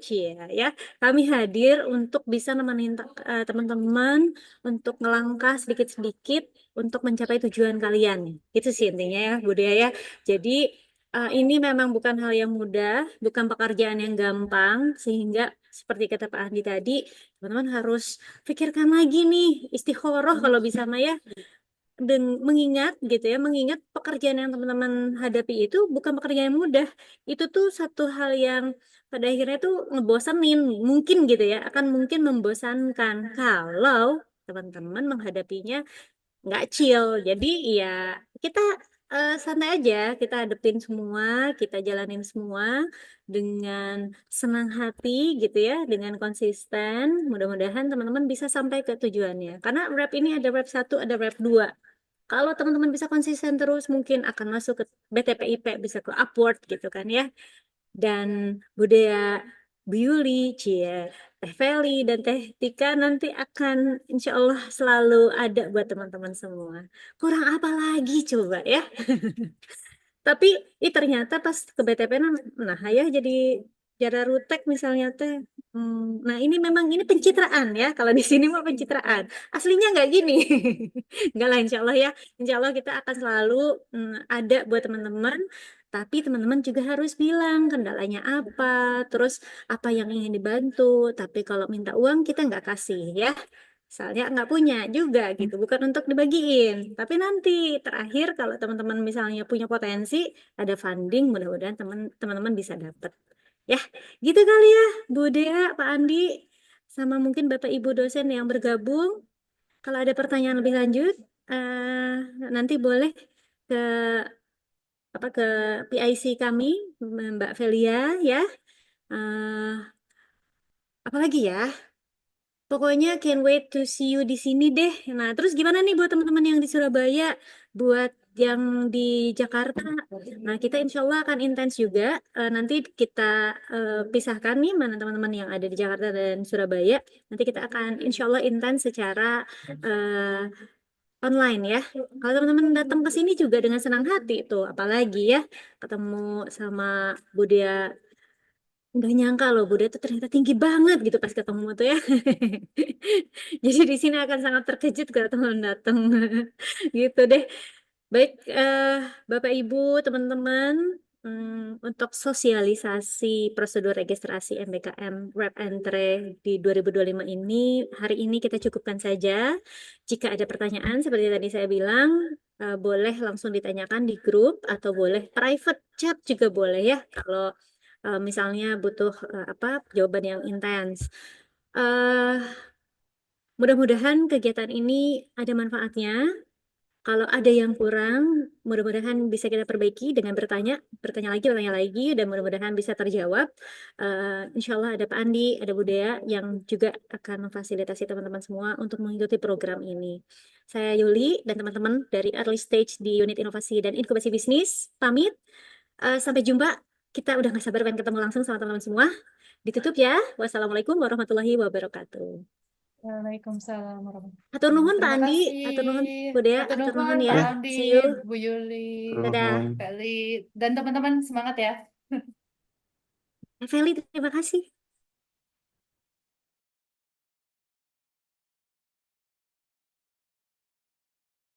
ya. Kami hadir untuk bisa nemenin teman-teman untuk ngelangkah sedikit-sedikit untuk mencapai tujuan kalian. Itu sih intinya ya, Budaya ya. Jadi ini memang bukan hal yang mudah, bukan pekerjaan yang gampang, sehingga seperti kata Pak Andi tadi, teman-teman harus pikirkan lagi nih, istikharah kalau bisa mah ya, dan mengingat gitu ya, mengingat pekerjaan yang teman-teman hadapi itu bukan pekerjaan yang mudah. Itu tuh satu hal yang pada akhirnya tuh ngebosanin, mungkin gitu ya, akan mungkin membosankan kalau teman-teman menghadapinya nggak chill. Jadi ya kita santai aja, kita hadepin semua, kita jalanin semua dengan senang hati gitu ya, dengan konsisten. Mudah-mudahan teman-teman bisa sampai ke tujuannya. Karena rap ini ada rap 1, ada rap 2. Kalau teman-teman bisa konsisten terus, mungkin akan masuk ke BTPIP, bisa ke Upward gitu kan ya. Dan Budaya Bu Yuli, Teh Feli, dan Teh Tika nanti akan insya Allah selalu ada buat teman-teman semua. Kurang apa lagi coba ya? Tapi ternyata pas ke BTP nah ya jadi Jara Rutek misalnya teh. Nah ini memang ini pencitraan ya. Kalau di sini mah pencitraan. Aslinya nggak gini. Nggak lah insya Allah ya. Insya Allah kita akan selalu ada buat teman-teman. Tapi teman-teman juga harus bilang kendalanya apa, terus apa yang ingin dibantu. Tapi kalau minta uang kita nggak kasih ya. Soalnya nggak punya juga gitu, bukan untuk dibagiin. Tapi nanti terakhir kalau teman-teman misalnya punya potensi, ada funding, mudah-mudahan teman-teman bisa dapat. Ya, gitu kali ya, Bu Dea, Pak Andi, sama mungkin Bapak Ibu dosen yang bergabung. Kalau ada pertanyaan lebih lanjut, nanti boleh ke ke PIC kami, Mbak Velia ya. Apalagi ya? Pokoknya can't wait to see you di sini deh. Nah, terus gimana nih buat teman-teman yang di Surabaya, buat yang di Jakarta? Nah, kita insya Allah akan intens juga. Nanti kita pisahkan nih mana teman-teman yang ada di Jakarta dan Surabaya. Nanti kita akan insya Allah intens secara eh, online ya. Kalau teman-teman datang ke sini juga dengan senang hati tuh, apalagi ya ketemu sama Budaya. Nggak nyangka loh Buddha itu ternyata tinggi banget gitu pas ketemu tuh ya. Jadi di sini akan sangat terkejut kalau teman datang. Gitu deh. Baik, Bapak Ibu, teman-teman, untuk sosialisasi prosedur registrasi MBKM Rap Entre di 2025 ini, hari ini kita cukupkan saja. Jika ada pertanyaan seperti tadi saya bilang, boleh langsung ditanyakan di grup atau boleh private chat juga boleh ya. Kalau misalnya butuh jawaban yang intens. Mudah-mudahan kegiatan ini ada manfaatnya. Kalau ada yang kurang, mudah-mudahan bisa kita perbaiki dengan bertanya lagi, dan mudah-mudahan bisa terjawab. Insya Allah ada Pak Andi, ada Budaya yang juga akan memfasilitasi teman-teman semua untuk mengikuti program ini. Saya Yuli dan teman-teman dari Early Stage di Unit Inovasi dan Inkubasi Bisnis, pamit. Sampai jumpa. Kita udah gak sabar pengen ketemu langsung sama teman-teman semua. Ditutup ya. Wassalamualaikum warahmatullahi wabarakatuh. Waalaikumsalam warahmatullahi Atur nuhun Pak Terima Andi, kasih. atur nuhun Budaya, Atur atur nuhun nuhun ya. Pak Andi, See you. Bu Yuli, Dadah. Nuhun. Feli, dan teman-teman semangat ya. Feli, terima kasih.